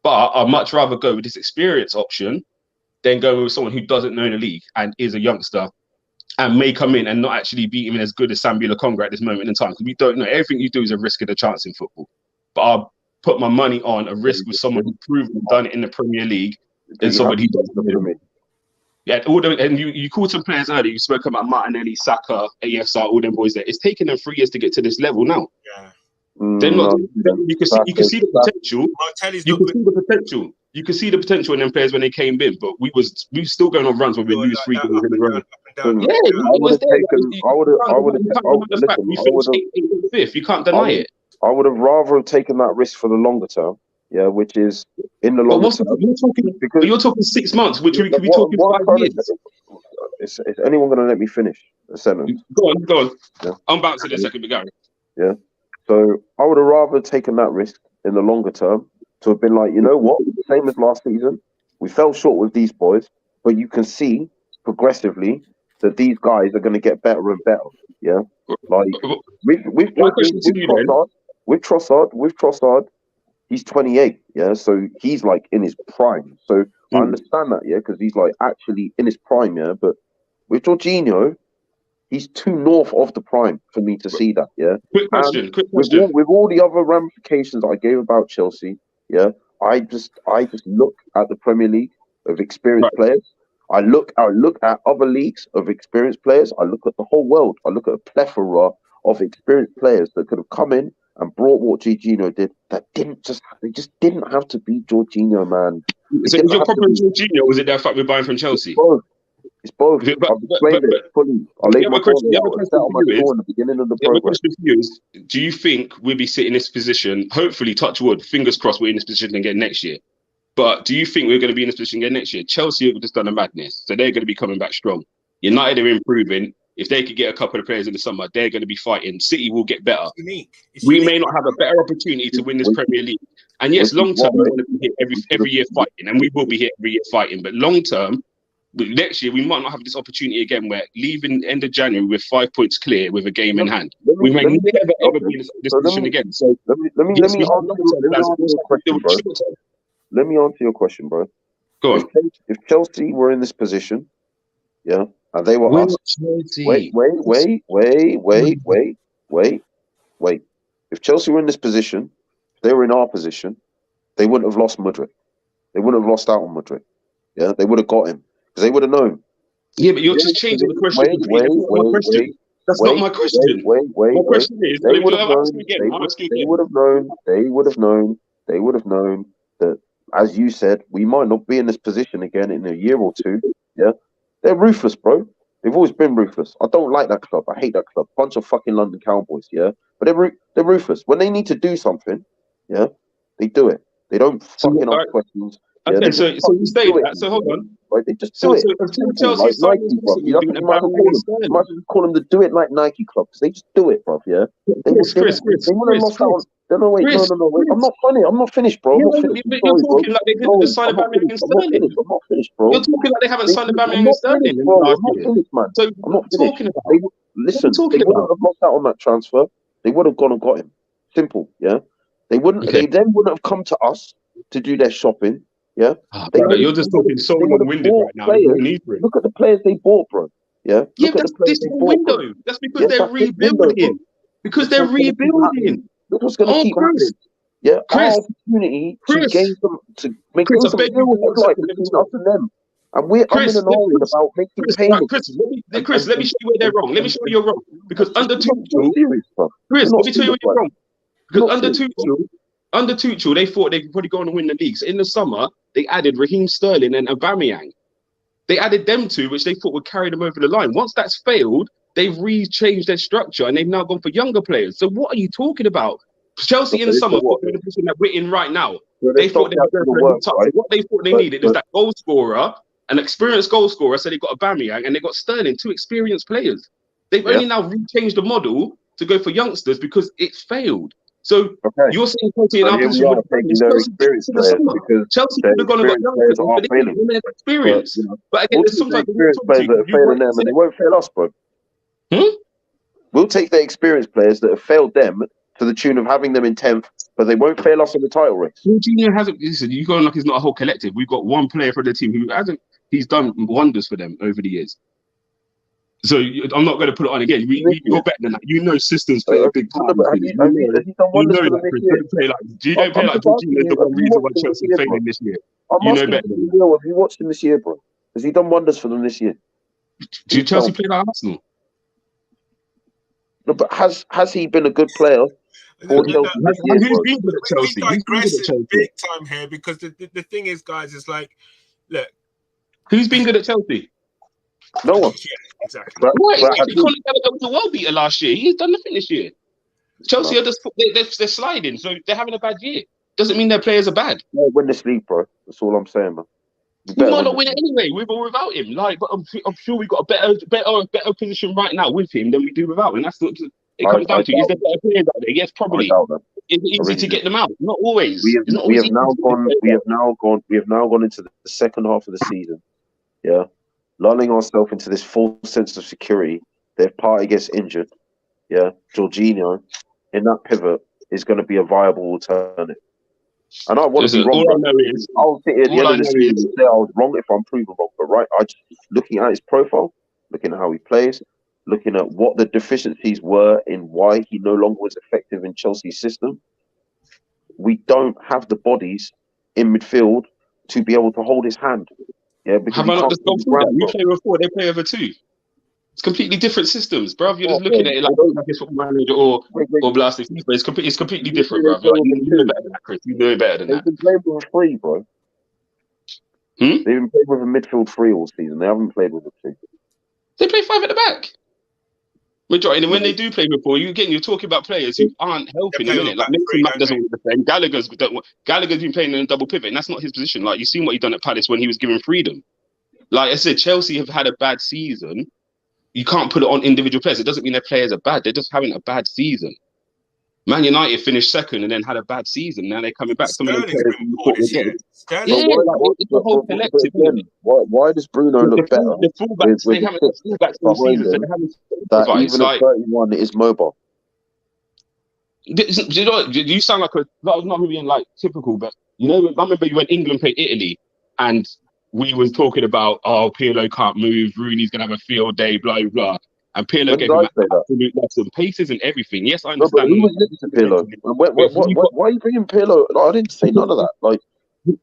But I'd much rather go with this experience option than go with someone who doesn't know the league and is a youngster and may come in and not actually be even as good as Sambi Lokonga at this moment in time, because we don't know. Everything you do is a risk and a chance in football. But I'll put my money on a risk with someone who's proven and done it in the Premier League than somebody who doesn't know it. Yeah, and you called some players earlier. You spoke about Martinelli, Saka, AFSR, all them boys there. It's taken them 3 years to get to this level now. Yeah. They're not. You can see the potential. You can see the potential in them players when they came in, but we was still going on runs where we lose 3 games in a row. I would have fifth. You can't deny it. I would have rather taken that risk for the longer term. Yeah, which is in the longer term. You're talking 6 months, which we could be talking 5 years. Is anyone going to let me finish a sentence? Go on. Yeah. I'm bouncing in a second, but Gary. Yeah. So I would have rather taken that risk in the longer term to have been like, you know what, same as last season, we fell short with these boys, but you can see progressively that these guys are going to get better and better. Yeah, like with Trossard, he's 28. Yeah, so he's like in his prime. So I understand that, yeah, because he's like actually in his prime. Yeah, but with Jorginho, he's too north of the prime for me to see that. Yeah. Quick question. With all the other ramifications I gave about Chelsea, yeah, I just look at the Premier League of experienced players. I look at other leagues of experienced players. I look at the whole world. I look at a plethora of experienced players that could have come in and brought what Jorginho did. They just didn't have to be Jorginho, man. So was your problem Jorginho, or was it that fact we're buying from Chelsea? It's both. I've explained it fully. The other question for you is, do you think we'll be sitting in this position, hopefully, touch wood, fingers crossed, we're in this position again next year, but do you think we're going to be in this position again next year? Chelsea have just done a madness, so they're going to be coming back strong. United are improving. If they could get a couple of players in the summer, they're going to be fighting. City will get better. We may not have a better opportunity to win this Premier League. And yes, long term, we're going to be here every year fighting, and we will be here every year fighting. But long term, next year, we might not have this opportunity again where leaving end of January with 5 points clear with a game in hand. We may never ever be in this position again. So let me answer your question, bro. Let me answer your question, bro. Go on. If Chelsea were in this position, yeah, and they were us. Wait. If Chelsea were in this position, if they were in our position, they wouldn't have lost Mudryk. They wouldn't have lost out on Mudryk. Yeah, they would have got him. Because they would have known. Yeah, but you're just changing the question. That's not my question. My question is, they would have known that, as you said, we might not be in this position again in a year or two. Yeah, they're ruthless, bro. They've always been ruthless. I don't like that club. I hate that club. Bunch of fucking London Cowboys. Yeah, but they're ruthless. When they need to do something, yeah, they do it. They don't fucking all ask right. questions. Okay, so just you say do that. it, So hold on. right? They just So do it. if Simple, Chelsea like signed Nike, bro. recently You doing a might as well Aubameyang call and them. You Sterling. might as well call them the do it like Nike club because they just do it, bro. Yeah. They Chris, wouldn't have lost out on. No, wait. Wait. I'm not funny. I'm not finished, bro. Yeah, I'm not finished. you're Sorry, bro. talking like they didn't No, sign I'm not Aubameyang finished. and I'm not Sterling. finished. I'm not finished, bro. You're talking like they haven't signed Aubameyang I'm and not Sterling finished, bro. last I'm not year. finished, man. So I'm not what are you talking finished. about? Listen, talking they wouldn't about? have lost out on that transfer. They would have gone and got him. Simple, yeah. They wouldn't. Okay. They then wouldn't have come to us to do their shopping, yeah. Brother, you're just talking so long-winded right now. There's no need for it. Look at the players they bought, bro. Yeah. Yeah, Look at that's the players this they whole bought, window. bro. That's because they're that's this window, rebuilding. bro. Because they're rebuilding. Look what's going to keep happening. Yeah, Chris, our opportunity to Chris, gain some, to make Chris, I some beg you, real headlight let me between talk. us and them. And we're Chris, umming and ahhing about making payments. Chris, let me show you where they're wrong. Let me show you you're wrong. Because under Tuchel, Chris, let me tell you where you're wrong. Because under Tuchel, they thought they could probably go on and win the league. So in the summer, they added Raheem Sterling and Aubameyang. They added them two, which they thought would carry them over the line. Once that's failed, they've changed their structure and they've now gone for younger players. So what are you talking about? Chelsea in the summer thought they're in the position that we're in right now. They thought they were going for a new touch. What they thought they needed is that goal scorer, an experienced goal scorer. So they got Aubameyang and they got Sterling, two experienced players. They've only now changed the model to go for youngsters because it's failed. So you're saying Chelsea in our position would have done this. Chelsea could have gone and got youngsters, but they didn't win their experience. But again, there's sometimes players that are failing them, and they won't fail us, bro. We'll take the experienced players that have failed them to the tune of having them in 10th, but they won't fail us in the title race. Jorginho hasn't. Listen, you go like it's not a whole collective. We've got one player for the team who hasn't. He's done wonders for them over the years. So I'm not going to put it on again. You're better than that. You know systems play a big part. You know that. You don't play like Jorginho is the one reason why Chelsea are failing this year. You know better than that. Have you watched him this year, bro? Has he done wonders for them this year? Do Chelsea play like Arsenal? No, but has he been a good player? Who's been good at Chelsea? We digressing big time here because the thing is, guys, it's like, look, who's been good at Chelsea? No one. Yeah, exactly. Conor Gallagher was a world beater last year. He's done nothing this year. Chelsea are just they're sliding, so they're having a bad year. Doesn't mean their players are bad. Win this league, bro. That's all I'm saying, man. We might not win it anyway, with or without him. But I'm sure we've got a better position right now with him than we do without him. That's what it comes down to. Is there better players out there? Yes, probably. It's easy to get them out. Not always. We have now gone into the second half of the season. Yeah, lulling ourselves into this false sense of security. If Partey gets injured, yeah, Jorginho in that pivot is going to be a viable alternative. And I want to be wrong. I'll sit here at the end of the season and say I was wrong if I'm proven wrong. But I just looking at his profile, looking at how he plays, looking at what the deficiencies were in why he no longer was effective in Chelsea's system, we don't have the bodies in midfield to be able to hold his hand. Yeah, because have I not just gone through that? We play over 4, they play over 2. It's completely different systems, bro. You're just looking at it like it's Football Manager or Blasted FIFA. It's completely different, bro. Like, you know better than that, Chris. You know better than that. They've been playing with a 3, bro. They've been playing with a midfield 3 all season. They haven't played with a 2. They play 5 at the back. Majority, and when they do play with 4, you're talking about players who aren't helping him, innit? Like Mason Mount doesn't want to defend. Gallagher's been playing in a double pivot, and that's not his position. Like, you've seen what he done at Palace when he was given freedom. Like I said, Chelsea have had a bad season. You can't put it on individual players. It doesn't mean their players are bad. They're just having a bad season. Man United finished second and then had a bad season. Now they're coming back. Some of the players it's the whole collective. Why does Bruno look better? The fullbacks, they haven't got fullbacks all season, so they haven't. That even at 31 is mobile. Do you know? You sound like that was not really like typical, but you know, I remember when England played Italy and we was talking about, Pirlo can't move, Rooney's gonna have a field day, blah blah. And Pirlo gave him absolute lesson, paces and everything. Yes, I understand. No, but who was next to Pirlo? Why are you bringing Pirlo? No, I didn't say none of that. Like,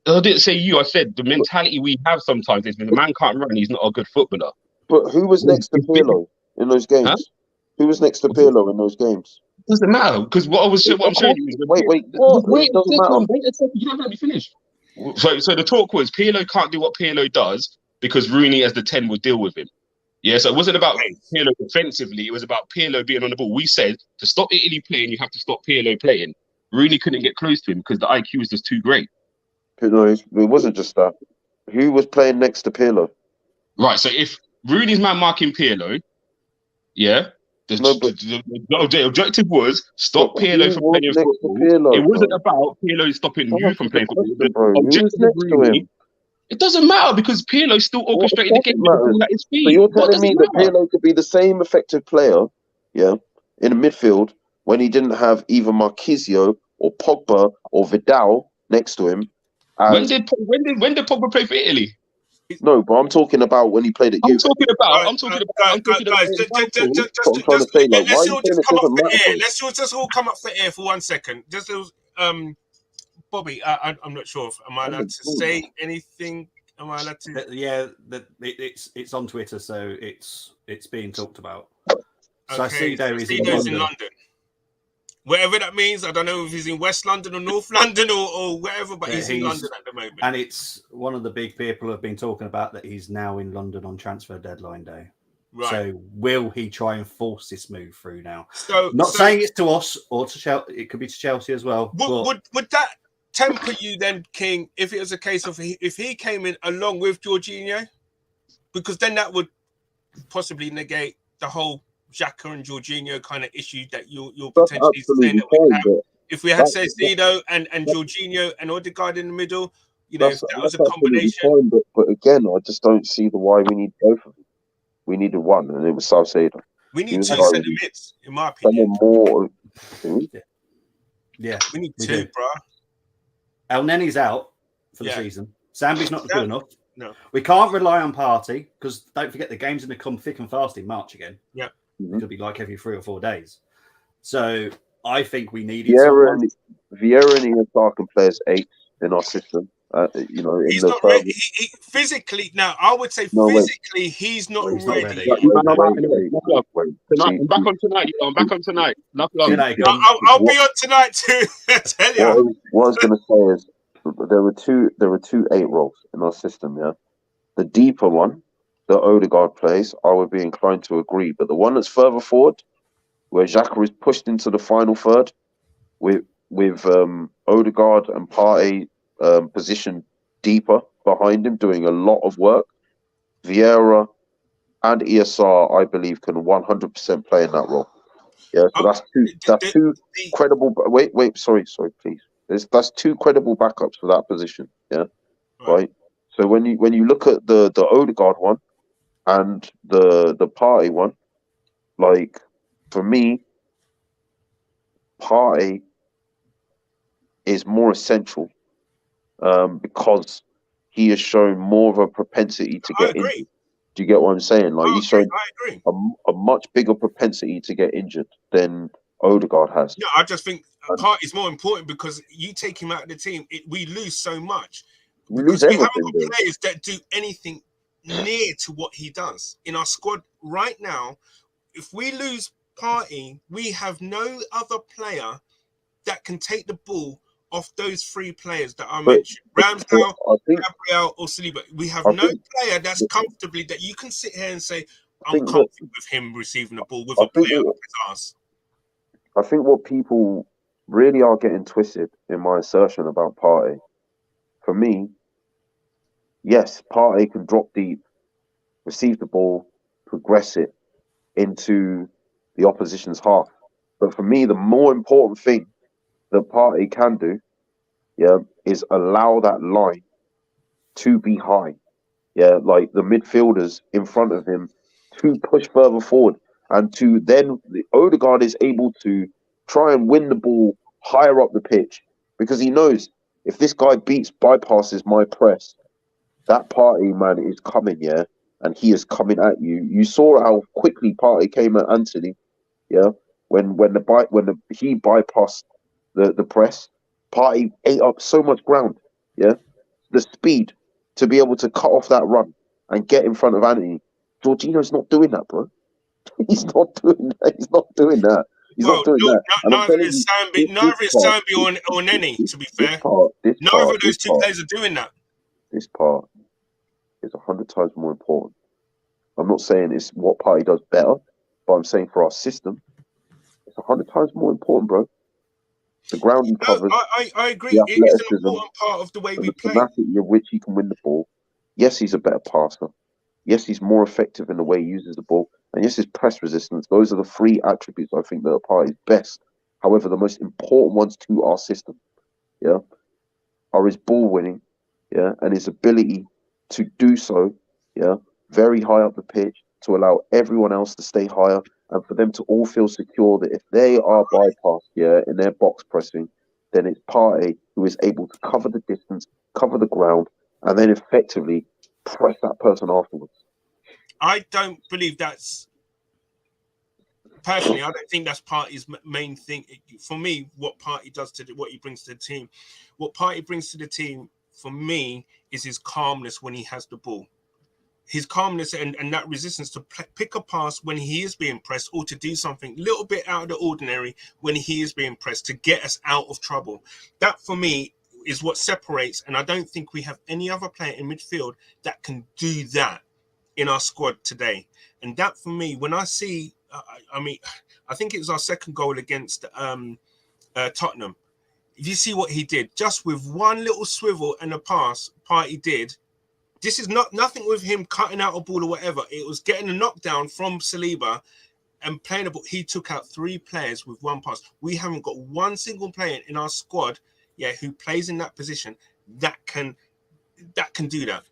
I didn't say you. I said the mentality we have sometimes is when the man can't run, he's not a good footballer. But who was next to Pirlo in those games? Huh? Who was next to Pirlo in those games? Doesn't matter because what I'm showing you is wait. You don't let me finish. So the talk was Pirlo can't do what Pirlo does because Rooney as the 10 would deal with him. Yeah, so it wasn't about Pirlo defensively. It was about Pirlo being on the ball. We said to stop Italy playing, you have to stop Pirlo playing. Rooney couldn't get close to him because the IQ was just too great. No, it wasn't just that. Who was playing next to Pirlo? Right. So if Rooney's man marking Pirlo, yeah. The objective was stop Pirlo from playing football. It wasn't about Pirlo stopping you from playing football. The objective of Rooney. It doesn't matter because Pirlo still orchestrated the game with the ball at his feet. So you're telling me that Pirlo could be the same effective player, yeah, in the midfield when he didn't have either Marquisio or Pogba or Vidal next to him? When did Pogba play for Italy? No, but I'm talking about when he played at Juve. I'm talking about. Let's just all come up for air for 1 second. Just Bobby, I'm not sure. Am I allowed to say anything? Am I allowed to? Yeah, it's on Twitter, so it's being talked about. So Okay, Saicedo's in London. Wherever that means, I don't know if he's in West London or North London or wherever, but he's in London at the moment. And it's one of the big people have been talking about that he's now in London on transfer deadline day. Right. So will he try and force this move through now? So saying it's to us or to Chelsea, it could be to Chelsea as well. Would that temper you then, King, if it was a case of if he came in along with Jorginho? Because then that would possibly negate the whole Xhaka and Jorginho kind of issue that you're potentially saying that we have. If we had Saicedo and Jorginho and Odegaard in the middle, if that was a combination. Fine, but again, I just don't see the why we need both of them. We needed one, and it was Saicedo. We need two centre mids, in my opinion. More. Yeah, we need two, bro. El Nenny's out for the season. Sambi's not good enough. No, we can't rely on Partey because don't forget the game's going to come thick and fast in March again. Yeah. It'll be like every 3 or 4 days. So I think we needed Vieira and Iasar can play as 8 in our system. He's not ready. He physically, now I would say physically, he's not ready. I'm back on tonight. I'm back on tonight. I'll be on tonight too. I tell you. What I was going to say is there were two 8 roles in our system. Yeah, the deeper one that Odegaard plays, I would be inclined to agree. But the one that's further forward, where Xhaka is pushed into the final third, with Odegaard and Partey positioned deeper behind him, doing a lot of work. Vieira and Iasar, I believe, can 100% play in that role. Yeah, so that's two credible. Wait, sorry, please. That's 2 credible backups for that position. Yeah, right. So when you look at the Odegaard one and the Partey one, like for me, Partey is more essential because he has shown more of a propensity to get injured. Do you get what I'm saying? Like he's shown a much bigger propensity to get injured than Odegaard has. Yeah, I just think Partey's more important because you take him out of the team, we lose so much. We lose everything. We haven't got players that do anything near to what he does in our squad right now. If we lose Partey, we have no other player that can take the ball off those 3 players that I mentioned. Ramsdale, Gabriel, or Saliba. We have no player that's comfortably that you can sit here and say, I'm comfortable with him receiving the ball with a player up his ass. I think what people really are getting twisted in my assertion about Partey, for me, yes, Partey can drop deep, receive the ball, progress it into the opposition's half. But for me, the more important thing that Partey can do, is allow that line to be high. Yeah, like the midfielders in front of him to push further forward, and to then the Odegaard is able to try and win the ball higher up the pitch because he knows if this guy bypasses my press, that Partey man is coming, and he is coming at you. You saw how quickly Partey came at Anthony, when he bypassed the press. Partey ate up so much ground, the speed to be able to cut off that run and get in front of Anthony. Jorginho's not doing that, bro. He's not doing that. He's not doing that. Neither is Sambi or Nenny, to be fair. Neither of those 2 players are doing that. This part is 100 times more important. I'm not saying it's what Partey does better, but I'm saying for our system, it's 100 times more important, bro. The ground he covers. I agree. The It is an athleticism important part of the way and we the play. tenacity of which he can win the ball. Yes, he's a better passer. Yes, he's more effective in the way he uses the ball. And yes, his press resistance. Those are the three attributes I think that are Partey's best. However, the most important ones to our system, yeah, are his ball winning, yeah, and his ability to do so, yeah, very high up the pitch to allow everyone else to stay higher and for them to all feel secure that if they are bypassed, yeah, in their box pressing, then it's Partey who is able to cover the distance, cover the ground, and then effectively press that person afterwards. I don't believe that's personally. I don't think that's Partey's main thing. For me, what Partey does what he brings to the team, what Partey brings to the team for me is his calmness when he has the ball. His calmness and that resistance to pick a pass when he is being pressed, or to do something a little bit out of the ordinary when he is being pressed to get us out of trouble. That for me is what separates, and I don't think we have any other player in midfield that can do that in our squad today. And that for me, when I see, I think it was our second goal against Tottenham. If you see what he did, just with one little swivel and a pass, Partey did. This is nothing with him cutting out a ball or whatever. It was getting a knockdown from Saliba and playing the ball. He took out 3 players with one pass. We haven't got one single player in our squad, who plays in that position that can do that.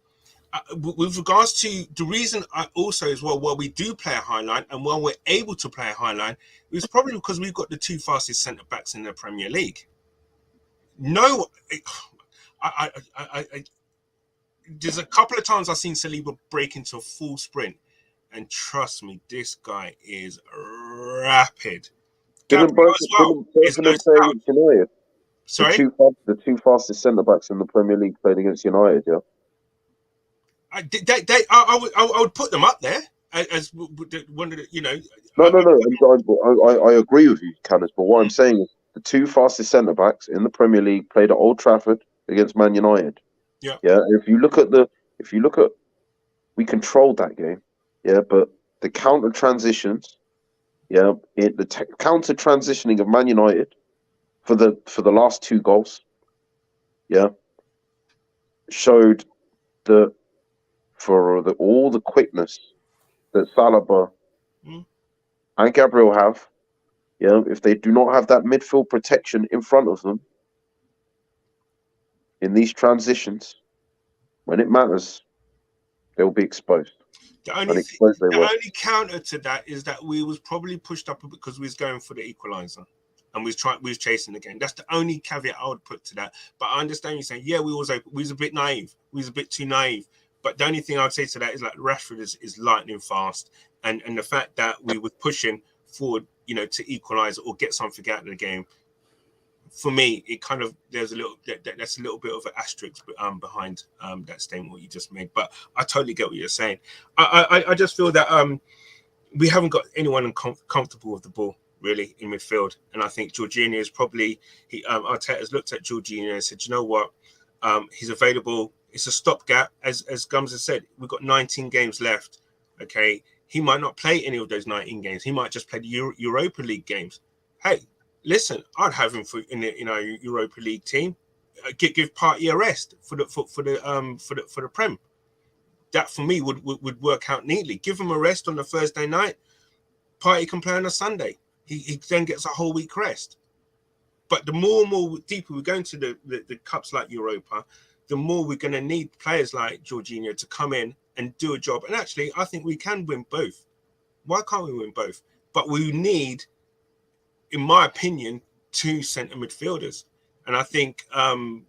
With regards to the reason also as well, while we do play a high line and while we're able to play a high line, it's probably because we've got the 2 fastest centre backs in the Premier League. No, there's a couple of times I've seen Saliba break into a full sprint, and trust me, this guy is rapid. Gabriel as well is no slouch. United. Sorry? The two fastest centre backs in the Premier League played against United, yeah. I would put them up there as one of the, No. I agree with you, Canis. But what I'm saying is the 2 fastest centre backs in the Premier League played at Old Trafford against Man United. Yeah. Yeah. If you look at, we controlled that game. Yeah, but the counter transitions, yeah, counter transitioning of Man United for the last 2 goals, yeah, showed that for all the quickness that Saliba and Gabriel have, yeah, if they do not have that midfield protection in front of them in these transitions, when it matters, they'll be exposed. The only counter to that is that we was probably pushed up because we was going for the equaliser and we was chasing the game. That's the only caveat I would put to that. But I understand you saying, yeah, we was a bit naive. We was a bit too naive. But the only thing I'd say to that is like Rashford is lightning fast, and the fact that we were pushing forward, to equalise or get something out of the game. For me, it kind of that's a little bit of an asterisk behind that statement what you just made. But I totally get what you're saying. I just feel that we haven't got anyone comfortable with the ball really in midfield, and I think Jorginho is probably Arteta's looked at Jorginho and said, you know what, he's available. It's a stopgap, as Gums has said. We've got 19 games left. Okay, he might not play any of those 19 games. He might just play the Europa League games. Hey, listen, I'd have him in the Europa League team. Give Partey a rest for the Prem. That for me would work out neatly. Give him a rest on the Thursday night. Partey can play on a Sunday. He then gets a whole week rest. But the more and more deeper we go into the cups like Europa, the more we're going to need players like Jorginho to come in and do a job. And actually, I think we can win both. Why can't we win both? But we need, in my opinion, 2 centre midfielders. And I think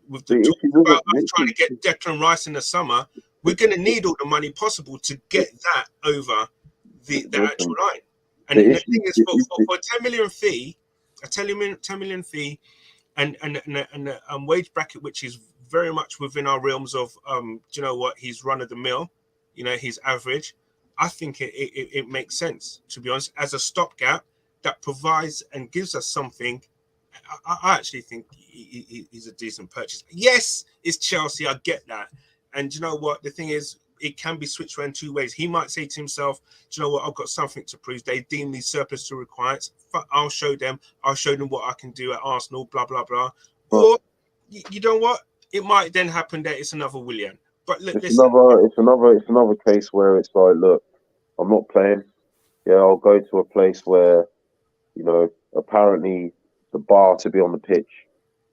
with the talk about us trying to get Declan Rice in the summer, we're going to need all the money possible to get that over the actual line. And the thing is, for a 10 million fee, a 10 million fee, and wage bracket, which is very much within our realms of, do you know what, he's run of the mill, he's average. I think it makes sense, to be honest, as a stopgap that provides and gives us something. I actually think he's a decent purchase. Yes, it's Chelsea. I get that. And you know what? The thing is, it can be switched around two ways. He might say to himself, "Do you know what? I've got something to prove. They deem me surplus to requirements. I'll show them. I'll show them what I can do at Arsenal. Blah blah blah." Or you know what? It might then happen that it's another Willian. But look, it's another case where it's like, look, I'm not playing. Yeah, I'll go to a place where, you know, apparently the bar to be on the pitch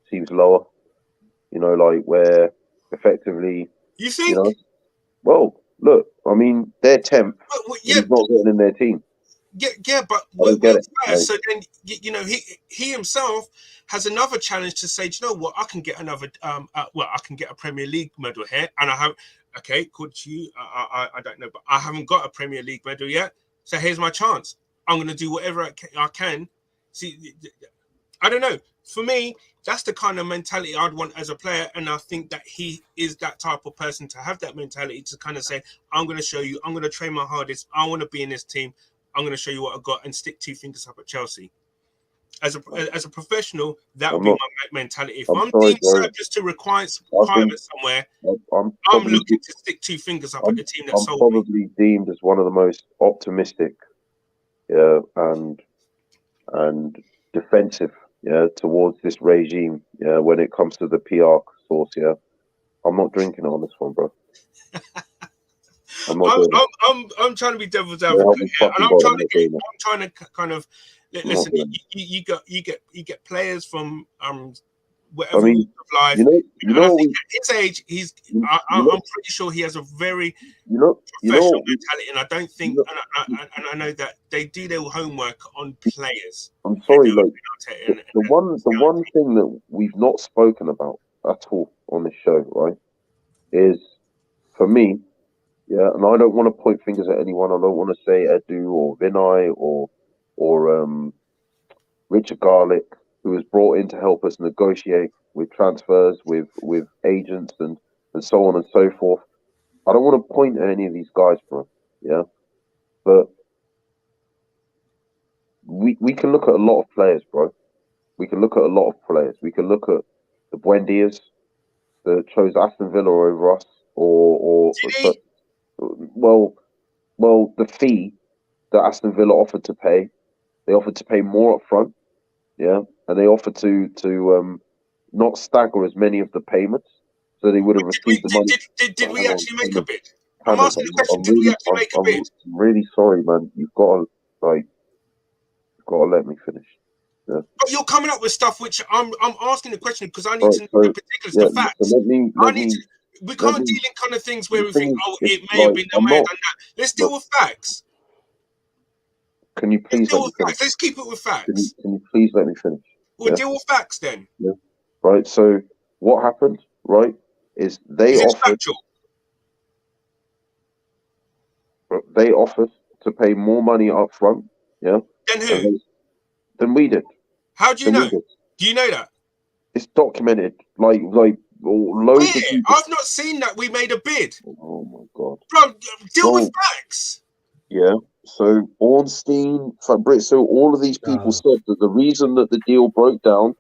seems lower. You know, like where effectively, you think? You know, well, look, I mean, they're 10th. Yeah, he's not getting in their team. Yeah, but we're first. So then, you know, he himself has another challenge to say, do you know what? I can get another. I can get a Premier League medal here, and I have. Okay, cool to you. I don't know, but I haven't got a Premier League medal yet. So here's my chance. I'm going to do whatever I can. See, I don't know. For me, that's the kind of mentality I'd want as a player, and I think that he is that type of person to have that mentality to kind of say, I'm going to show you. I'm going to train my hardest. I want to be in this team. I'm going to show you what I've got and stick two fingers up at Chelsea. As a professional, that would be my mentality. If I'm deemed surplus to requirements somewhere, I'm looking to stick two fingers up at the team that's sold me. I'm probably deemed as one of the most optimistic, and defensive, towards this regime, when it comes to the PR source, I'm not drinking on this one, bro. I'm trying to be devil's advocate here, and I'm trying to kind of listen. You get players from whatever walk of life. I think at his age, I'm pretty sure he has a very professional mentality, and I don't think, and I know that they do their homework on players. I'm sorry, like the one thing that we've not spoken about at all on this show, right, is for me. Yeah, and I don't want to point fingers at anyone. I don't want to say Edu or Vinay or Richard Garlick, who was brought in to help us negotiate with transfers, with agents and so on and so forth. I don't want to point at any of these guys, bro. Yeah, but we can look at a lot of players, bro. We can look at a lot of players. We can look at the Buendias that chose Aston Villa over us, Well, the fee that Aston Villa offered to pay, they offered to pay more up front, and they offered to not stagger as many of the payments, so they would have received the money. Did we actually make a bid? I'm asking the question. Did we actually make a bid? I'm really sorry, man. You've got to let me finish. Yeah. But you're coming up with stuff which I'm asking the question because I need to know the particulars, the facts. We can't deal in kind of things where we think, it may have been, may have done that. Let's deal with facts. Can you please let me finish? Let's keep it with facts. Can you please let me finish? We'll deal with facts then. Yeah. Right. So what happened, right, is they offered to pay more money up front. Yeah. Than who? Than we did. How do you know? Do you know that? It's documented. Like loads of people. I've not seen that we made a bid. Oh my god. Bro, deal with facts. Yeah. So Ornstein, Fabrizio, all of these people said that the reason that the deal broke down,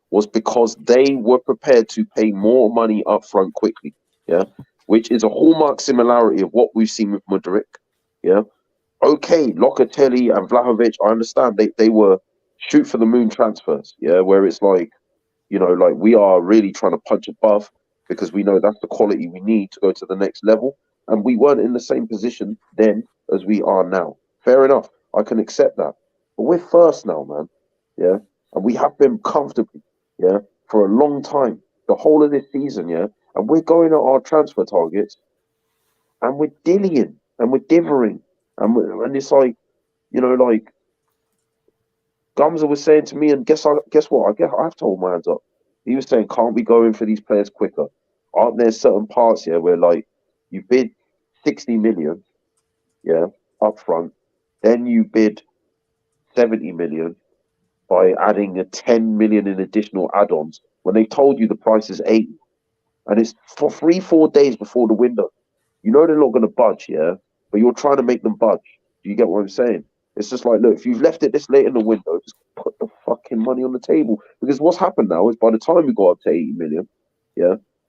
was because they were prepared to pay more money up front quickly. Yeah. Which is a hallmark similarity of what we've seen with Mudryk. Yeah. Okay, Locatelli and Vlahovic, I understand they were shoot for the moon transfers, where it's like, like we are really trying to punch above because we know that's the quality we need to go to the next level. And we weren't in the same position then as we are now. Fair enough. I can accept that. But we're first now, man. Yeah. And we have been comfortably, for a long time. The whole of this season, And we're going at our transfer targets and we're dillying and we're divering. And it's like, like Gumza was saying to me, and guess what? I have to hold my hands up. He was saying, can't we go in for these players quicker? Aren't there certain parts here where like you bid 60 million, up front, then you bid 70 million by adding a 10 million in additional add-ons when they told you the price is 80, and it's for 3-4 days before the window. They're not going to budge, but you're trying to make them budge. Do you get what I'm saying? It's just like, look, if you've left it this late in the window, just put the fucking money on the table. Because what's happened now is by the time we got up to 80 million,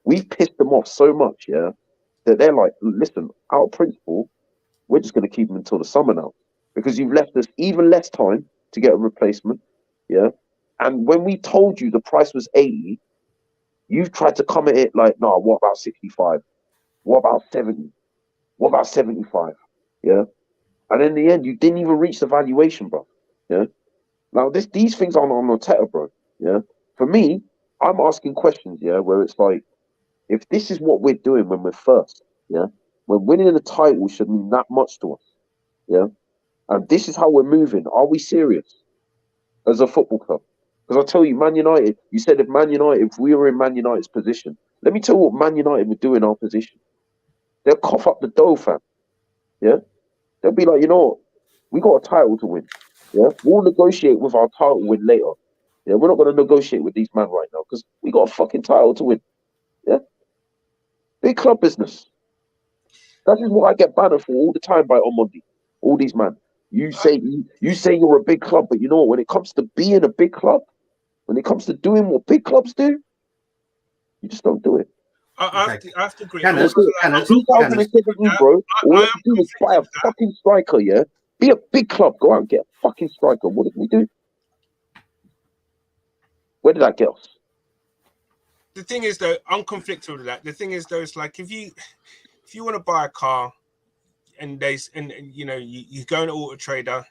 we've pissed them off so much, that they're like, listen, our principle, we're just going to keep him until the summer now because you've left us even less time to get a replacement. Yeah. And when we told you the price was 80, you've tried to come at it like, no, what about 65? What about 70? What about 75? Yeah. And in the end, you didn't even reach the valuation, bro. Yeah. Now, these things aren't on Arteta, bro. Yeah. For me, I'm asking questions, yeah, where it's like, if this is what we're doing when we're first, yeah, when winning the title should mean that much to us, yeah, and this is how we're moving. Are we serious as a football club? Because I tell you, Man United, you said if we were in Man United's position, let me tell you what Man United would do in our position. They'll cough up the dough, fam. Yeah, they'll be like, you know what, we got a title to win. Yeah, we'll negotiate with our title win later. Yeah, we're not going to negotiate with these men right now because we got a fucking title to win. Yeah, big club business. That is what I get banned for all the time by Omondi. All these men. You say you're a big club, but you know what? When it comes to being a big club, when it comes to doing what big clubs do, you just don't do it. I have to agree. Canners, 2017, bro. All we have to do is buy a fucking striker, yeah? Be a big club. Go out and get a fucking striker. What did we do? Where did that get us? The thing is, though, I'm conflicted with that. The thing is, though, it's like if you want to buy a car and you know, you go to Auto Trader,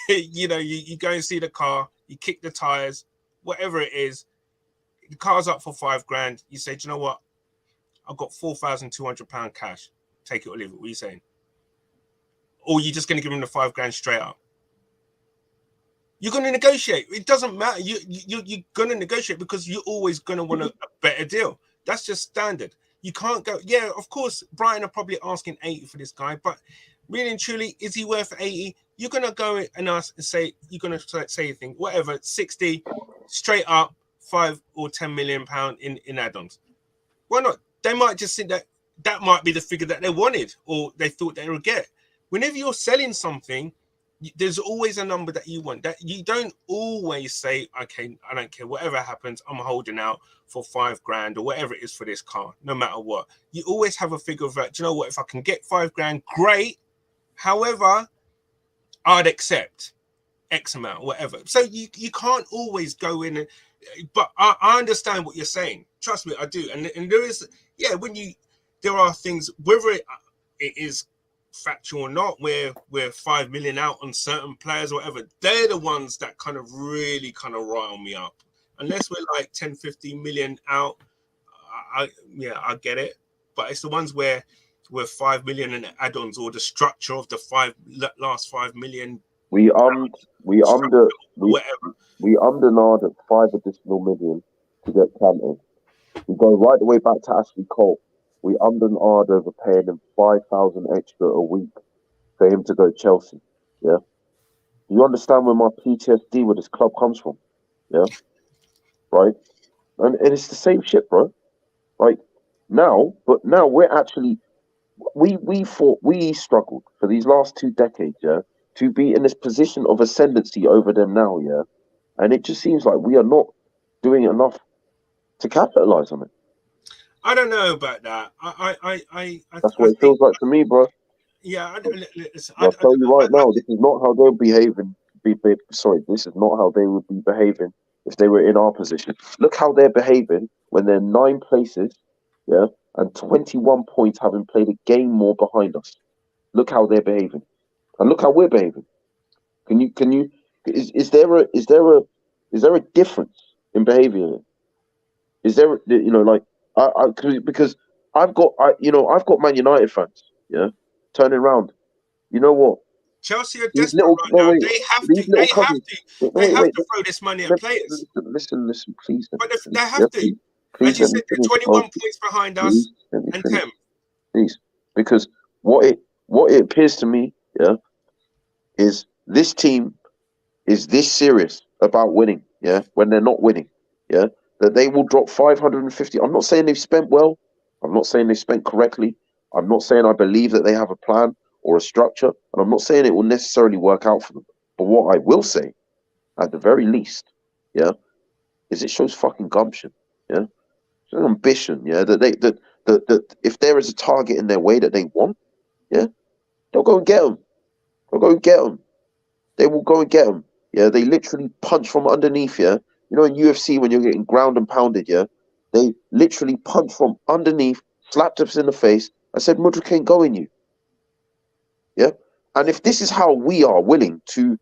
you know, you go and see the car, you kick the tires, whatever it is, the car's up for $5,000. You say, do you know what? I've got £4,200 cash. Take it or leave it. What are you saying? Or you're just going to give him the $5,000 straight up? You're going to negotiate. It doesn't matter. You're going to negotiate because you're always going to want a better deal. That's just standard. You can't go, yeah, of course, Brighton are probably asking 80 for this guy, but really and truly, is he worth 80? You're going to go and ask and say, you're going to say you think, whatever, 60, straight up, 5 or 10 million pound in add-ons. Why not? They might just think that might be the figure that they wanted or they thought they would get. Whenever you're selling something, there's always a number that you want. That you don't always say, okay, I don't care, whatever happens, I'm holding out for $5,000 or whatever it is for this car, no matter what. You always have a figure of that. Do you know what? If I can get $5,000, great. However, I'd accept X amount, whatever. So you can't always go in, but I understand what you're saying. Trust me, I do. And there is, yeah, there are things, whether it is factual or not, where we're 5 million out on certain players or whatever, they're the ones that kind of really kind of rile me up. Unless we're like 10, 15 million out, I get it. But it's the ones where we're 5 million in add-ons or the structure of the last 5 million. We undernard at 5 additional million to get Kante. We go right the way back to Ashley Cole. We undernard over paying him 5,000 extra a week for him to go Chelsea. Yeah, do you understand where my PTSD with this club comes from? Yeah, right. And it's the same shit, bro. Like now we're actually we struggled for these last 2 decades, yeah, to be in this position of ascendancy over them now, yeah, and it just seems like we are not doing enough to capitalize on it. I don't know about that. That's what it feels like to me, bro. Yeah, I'll tell you right now, this is not how they're behaving. This is not how they would be behaving if they were in our position. Look how they're behaving when they're 9 places, yeah, and 21 points, having played a game more behind us. Look how they're behaving, and look how we're behaving. Is there a difference in behavior? Is there, like, because I've got Man United fans, yeah, turning around. You know what? Chelsea are desperate right now. They have to throw this money at players. Listen, please. But they have to. As you said, they're 21 points behind us and 10. Please, because what it appears to me, yeah, is this team is this serious about winning, yeah, when they're not winning, yeah, that they will drop 550. I'm not saying they've spent well. I'm not saying they spent correctly. I'm not saying I believe that they have a plan or a structure, and I'm not saying it will necessarily work out for them. But what I will say, at the very least, yeah, is it shows fucking gumption, yeah, shows ambition, yeah, that that if there is a target in their way that they want, yeah, they'll go and get them. They'll go and get them. They will go and get them. Yeah, they literally punch from underneath. Yeah, you know in UFC when you're getting ground and pounded. Yeah, they literally punch from underneath, slapped us in the face. I said, Mudrik ain't going you. Yeah, and if this is how we are willing to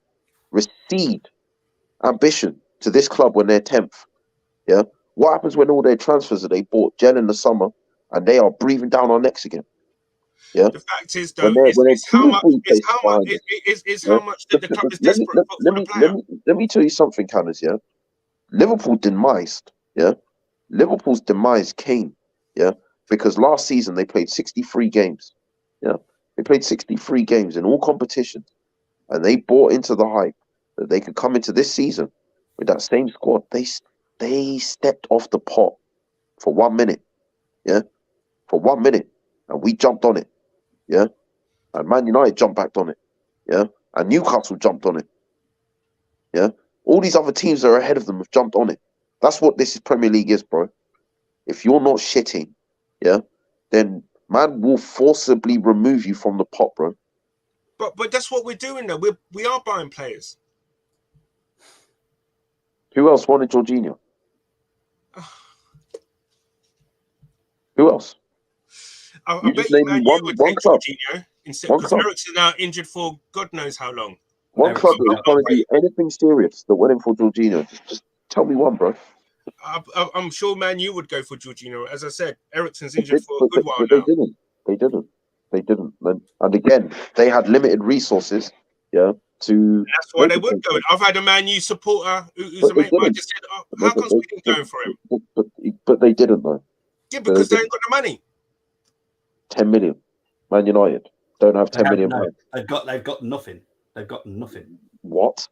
recede ambition to this club when they're 10th, yeah, what happens when all their transfers that they bought gel in the summer and they are breathing down our necks again? Yeah. The fact is, though, is how much that the club is desperate for the player. Let me tell you something, Canners. Yeah, Liverpool demised. Yeah, Liverpool's demise came. Yeah, because last season they played 63 games. Yeah, they played 63 games in all competitions, and they bought into the hype that they could come into this season with that same squad. They stepped off the pot for 1 minute. Yeah, for 1 minute, and we jumped on it. Yeah, and Man United jumped back on it. Yeah, and Newcastle jumped on it. Yeah, all these other teams that are ahead of them have jumped on it. That's what this Premier League is, bro. If you're not shitting, yeah, then man will forcibly remove you from the pot, bro. But that's what we're doing though. We are buying players. Who else wanted Jorginho? Who else? I bet you Man U would take Jorginho because Eriksen now injured for God knows how long. One club that is trying to do anything serious that went in for Jorginho. Just tell me one, bro. I'm sure Man U would go for Jorginho. As I said, Eriksen's injured for a good while now. They didn't. And again, they had limited resources. Yeah. And that's why they would go. I've had a Man U supporter who's a mate. I just said, "How come we didn't go for him?" But they didn't, though. Yeah, because they ain't got the money. 10 million. Man United don't have 10 million. No. They've got nothing. They've got nothing. What?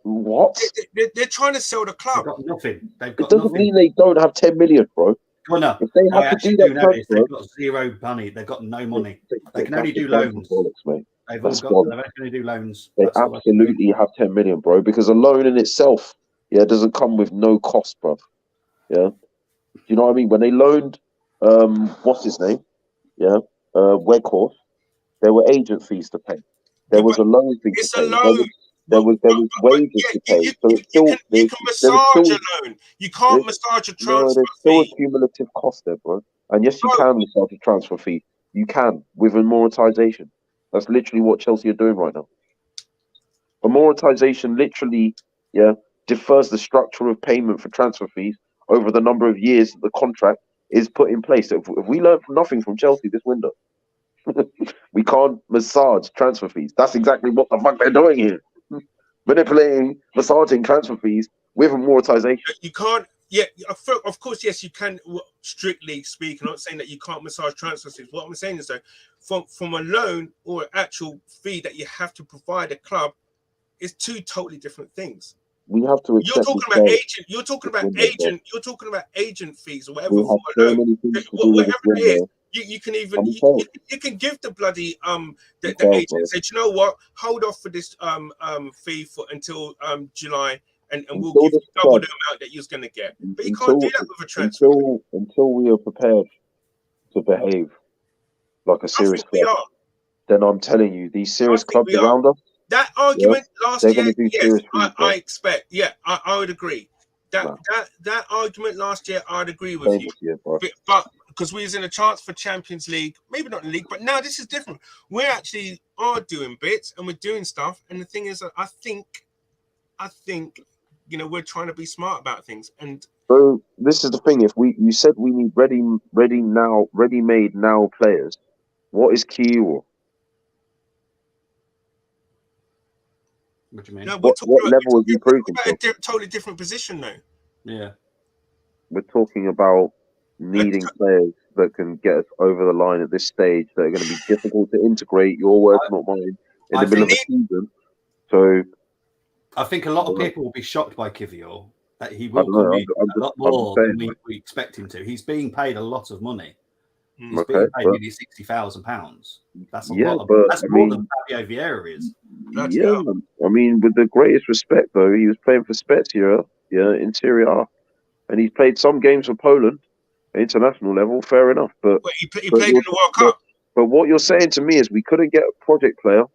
What? They're trying to sell the club. They've got nothing. It doesn't mean they don't have 10 million, bro. Well, no. If they have to do that, they've got zero money. They've got no money. They can only do loans. They've only do loans. They absolutely have 10 million, bro. Because a loan in itself, doesn't come with no cost, bro. Yeah. Do you know what I mean? When they loaned, what's his name? Yeah. Weghorst, there were agent fees to pay. There was a loan fee to pay. It's a loan. There was wages to pay. You can massage a loan. You can't massage a transfer there's still a cumulative cost there, bro. And yes, you can massage a transfer fee. You can with amortization. That's literally what Chelsea are doing right now. Amortization literally, defers the structure of payment for transfer fees over the number of years that the contract is put in place. If we learn nothing from Chelsea this window, we can't massage transfer fees. That's exactly what the fuck they're doing here. Manipulating, massaging transfer fees with amortization. You can't. Yeah, of course, yes, you can. Strictly speaking, I'm not saying that you can't massage transfer fees. What I'm saying is though, from a loan or actual fee that you have to provide a club, is two totally different things. We have to. You're talking about agent. You're talking about agent. You're talking about agent fees or whatever. Whatever it is. You can even you can give the bloody the agent say, you know what, hold off for this fee until July and we'll give you double the amount that you're going to get. But you can't do that with a transfer. Until we are prepared to behave like a serious club, then I'm telling you, these serious clubs around us. That argument last year, yes, I expect. Yeah, I would agree. That argument last year, I'd agree with you. But because we was in a chance for Champions League, maybe not in the league, but now this is different. We actually are doing bits and we're doing stuff. And the thing is, I think, we're trying to be smart about things. And so this is the thing. If you said we need ready-made now players, what is Kiowa? What do you mean? No, what level have you proved a totally different position, though. Yeah. We're talking about needing players that can get us over the line at this stage that are going to be difficult to integrate. Your words, not mine. In the middle of the season, so I think a lot of people will be shocked by Kivior that he will a lot more than we expect him to. He's being paid a lot of money. He's being paid nearly £60,000. That's a lot. That's more than Fabio Vieira is. I mean, with the greatest respect, though, he was playing for Spezia, in Serie A, and he's played some games for Poland. International level, fair enough. But he played in the World Cup. But what you're saying to me is we couldn't get a project player.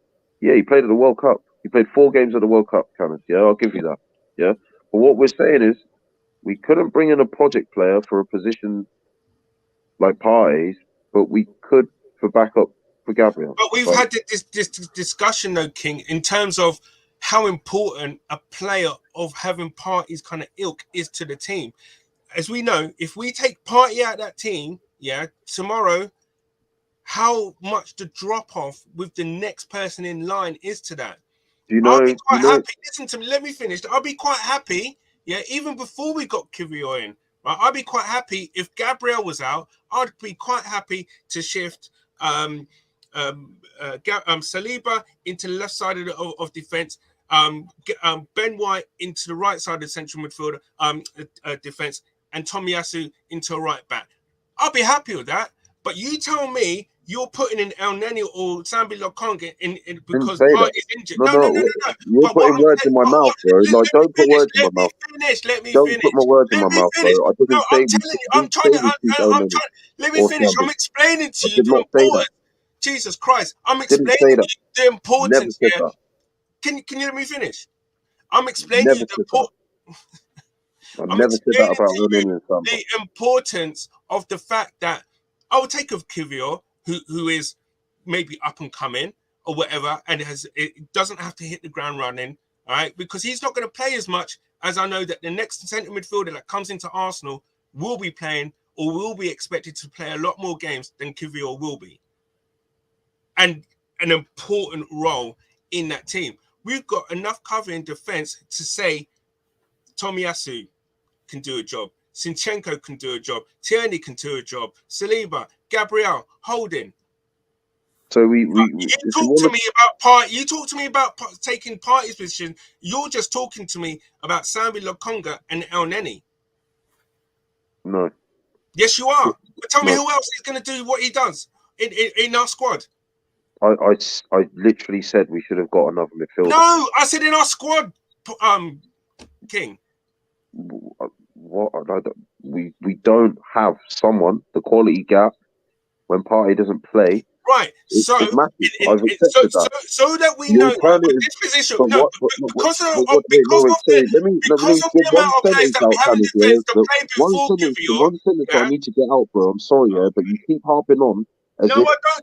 Yeah, he played at the World Cup. He played 4 games at the World Cup, Cameron. Yeah, I'll give you that. Yeah. But what we're saying is we couldn't bring in a project player for a position like Partey's, but we could for backup for Gabriel. But we've had this discussion, though, King, in terms of how important a player of having Partey's kind of ilk is to the team. As we know, if we take Partey out of that team, yeah, tomorrow, how much the drop-off with the next person in line is to that. I'll be quite happy. Listen to me, let me finish. I'll be quite happy, yeah, even before we got Kiwior in, right? I'd be quite happy if Gabriel was out. I'd be quite happy to shift Saliba into the left side of defense, Ben White into the right side of the central midfield defense, and Tomiyasu into a right back. I'll be happy with that. But you tell me you're putting in El Neni or Sambi Lokonga in because Partey is injured. No. You're putting words in my mouth, bro. Like, don't put words in my mouth. Let me don't finish. put my words in my mouth, bro. I didn't say let me finish. I'm explaining to you the importance. Jesus Christ. I'm explaining to you the importance here. Can you let me finish? I'm explaining to you the importance. I've never said that about the importance of the fact that I will take of Kiwior, who is maybe up and coming or whatever, and it doesn't have to hit the ground running, all right? Because he's not going to play as much as I know that the next centre midfielder that comes into Arsenal will be playing or will be expected to play a lot more games than Kiwior will be. And an important role in that team. We've got enough cover in defence to say Tomiyasu can do a job. Zinchenko can do a job. Tierney can do a job. Saliba, Gabriel, Holding. So you talk to me about Partey. You talk to me about taking Partey's position. You're just talking to me about Sambi Lokonga and El Neni. No. Yes, you are. But tell me who else is going to do what he does in our squad. I literally said we should have got another midfielder. No, I said in our squad, King. What? We don't have someone, the quality gap when Partey doesn't play. Right. It's massive. So that we know this position. No, because of the amount of players that we have in defence to play before Kiwior. One sentence I need to get out, bro. I'm sorry, but you keep harping on. No, I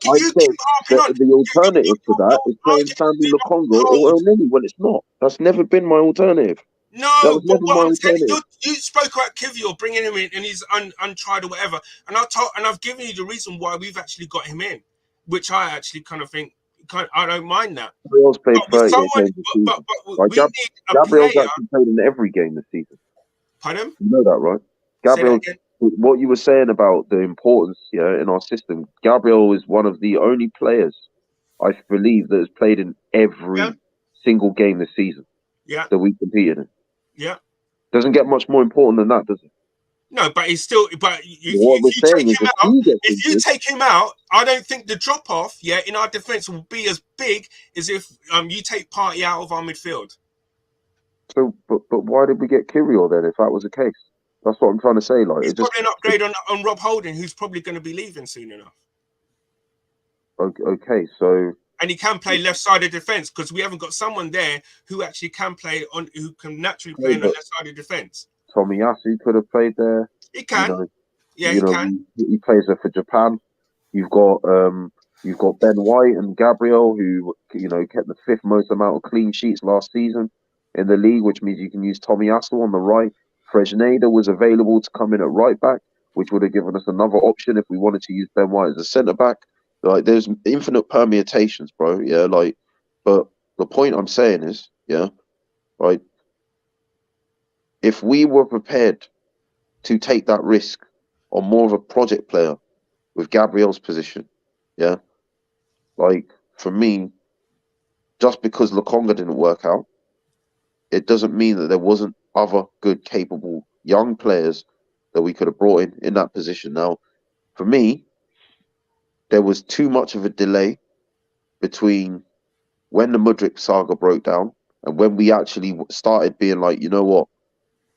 don't. You keep harping on. The alternative to that is playing Sambi Lokonga or El Neni when it's not. That's never been my alternative. No, but what I'm telling you spoke about Kiwior bringing him in, and he's untried or whatever. And I've given you the reason why we've actually got him in, which I actually kind of think I don't mind that. Gabriel's played 30 games this season. Gabriel's actually played in every game this season. Pardon? You know that, right? Gabriel. What you were saying about the importance, in our system. Gabriel is one of the only players I believe that has played in every single game this season. Yeah. That we competed in. Yeah. Doesn't get much more important than that, does it? No, but he's still. But if you take him out, I don't think the drop off, in our defense will be as big as if you take Partey out of our midfield. So, but why did we get Kiwior then? If that was the case, that's what I'm trying to say. Like, it's probably an upgrade on Rob Holding, who's probably going to be leaving soon enough. Okay, so. And he can play left side of defense because we haven't got someone there who actually can play who can naturally play on the left side of defense. Tomiyasu could have played there. He can. He can. He plays there for Japan. You've got Ben White and Gabriel, who kept the 5th most amount of clean sheets last season in the league, which means you can use Tomiyasu on the right. Fresneda was available to come in at right back, which would have given us another option if we wanted to use Ben White as a centre back. Like, there's infinite permutations, bro. Yeah, like, but the point I'm saying is, right. If we were prepared to take that risk on more of a project player with Gabriel's position, like, for me, just because Lokonga didn't work out, it doesn't mean that there wasn't other good, capable young players that we could have brought in that position. Now, for me, there was too much of a delay between when the Mudryk saga broke down and when we actually started being like, you know what,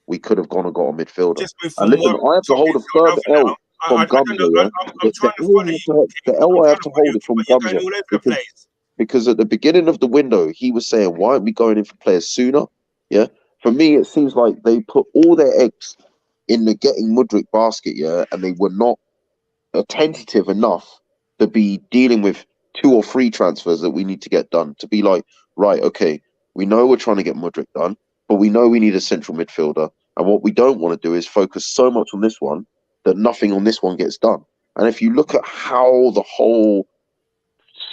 we could have gone and got a midfielder. And listen, I have to hold a firm L. from I don't know. Gumbo, yeah? I'm trying to follow you. The L I have to hold you, it from but you're Gumbo. going all over the place. Because at the beginning of the window, he was saying, why aren't we going in for players sooner? Yeah. For me, it seems like they put all their eggs in the getting Mudryk basket, yeah, and they were not attentive enough to be dealing with 2 or 3 transfers that we need to get done. To be like, right, okay, we know we're trying to get Mudryk done, but we know we need a central midfielder. And what we don't want to do is focus so much on this one that nothing on this one gets done. And if you look at how the whole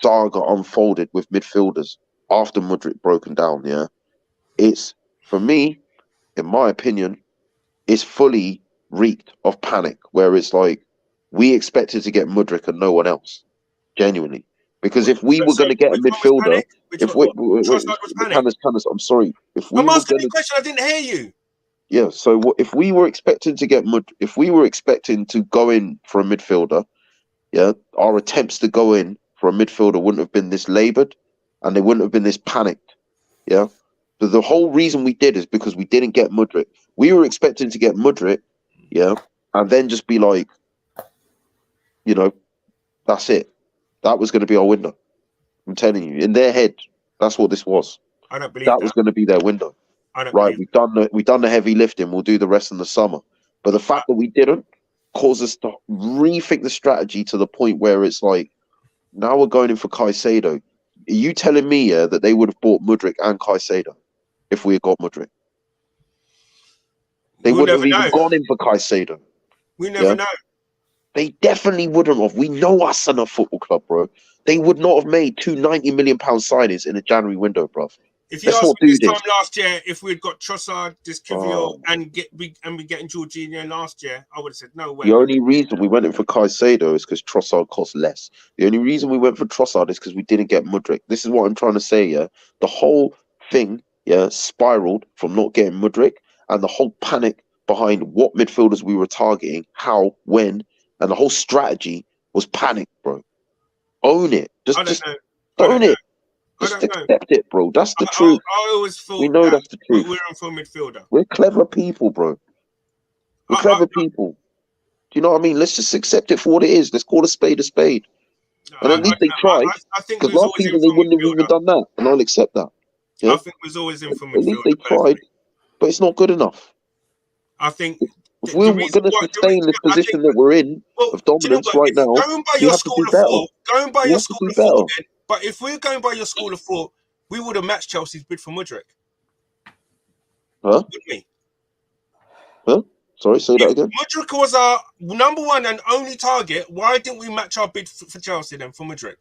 saga unfolded with midfielders after Mudryk broken down, yeah, it's, for me, in my opinion, it's fully reeked of panic, where it's like we expected to get Mudryk and no one else, genuinely. Because if we were going to get a midfielder, if we, Canis, I'm sorry, if we I'm were asking going you a question. I didn't hear you. yeah. So if we were expecting to get if we were expecting to go in for a midfielder, yeah, our attempts to go in for a midfielder wouldn't have been this laboured, and they wouldn't have been this panicked, yeah. So the whole reason we did is because we didn't get Mudryk. We were expecting to get Mudryk, yeah, and then just be like, you know, that's it. That was going to be our window. I'm telling you, in their head, that's what this was. I don't believe that was going to be their window. I don't Right, believe we've done the heavy lifting. We'll do the rest in the summer. But the fact that we didn't caused us to rethink the strategy to the point where it's like, now we're going in for Caicedo. Are you telling me, yeah, that they would have bought Mudryk and Caicedo if we had got Mudryk? They wouldn't have even gone in for Caicedo. We never know. They definitely wouldn't have. We know us and a football club, bro. They would not have made 2 90 million pound signings in a January window, bro. If you asked me this time last year, if we'd got Trossard, Discuvio, and we getting Jorginho last year, I would have said no way. The only reason we went in for Caicedo is because Trossard cost less. The only reason we went for Trossard is because we didn't get Mudryk. This is what I'm trying to say, yeah. The whole thing, yeah, spiraled from not getting Mudryk, and the whole panic behind what midfielders we were targeting, how, when, and the whole strategy was panic, bro. Own it. Just own it. Just accept it, bro. That's the truth. I always thought we know that's the truth. We're on for a midfielder. We're clever people, bro. We're clever people. Do you know what I mean? Let's just accept it for what it is. Let's call a spade a spade. And at least they tried. Because last season they wouldn't have even done that. And I'll accept that. Yeah? I think we was always in for midfielder. At least they tried. But it's not good enough. I think if we're going to sustain this position that we're in of dominance right now, we have to do better. Going by your school of thought, but if we're going by your school of thought, we would have matched Chelsea's bid for Mudryk. Huh? Wouldn't we? Huh? Sorry, say that again. Mudryk was our number one and only target. Why didn't we match our bid for Chelsea then for Mudryk?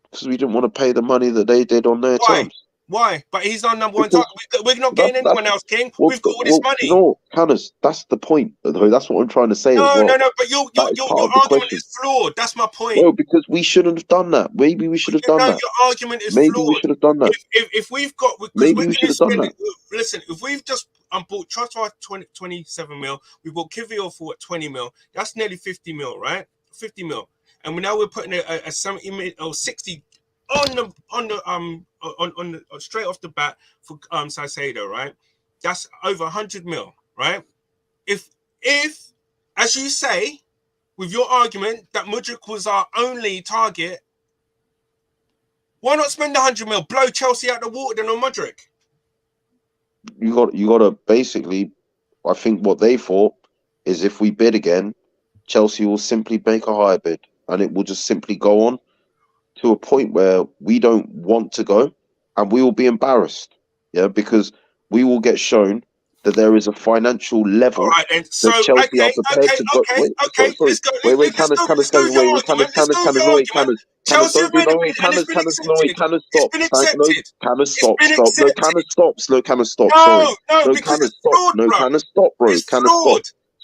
Because we didn't want to pay the money that they did on their terms. Why? But he's our number one target. We're not getting anyone else, King. We've got all this money. No, Canners, that's the point. That's what I'm trying to say. No, but your argument is flawed. That's my point. No, because we shouldn't have done that. Maybe we should have done that. Your argument is flawed. Maybe we should have done that. If we've got, maybe we should have done that. Listen, if we've just bought Trossard 27 mil, we bought Kivior for 20 mil. That's nearly 50 mil, right? 50 mil, and now we're putting a 70 or 60. On straight off the bat for Caicedo, right? That's over 100 mil, right? If as you say, with your argument that Mudryk was our only target, why not spend 100 mil, blow Chelsea out the water then on Mudryk? You got to basically, I think what they thought is if we bid again, Chelsea will simply make a higher bid, and it will just simply go on to a point where we don't want to go, and we will be embarrassed, yeah, because we will get shown that there is a financial level that Chelsea are prepared to go. Wait, Canners, stop. No, Canners, stop. Sorry. No, Canners, stop. No, Canners, stop, bro. Canners, stop.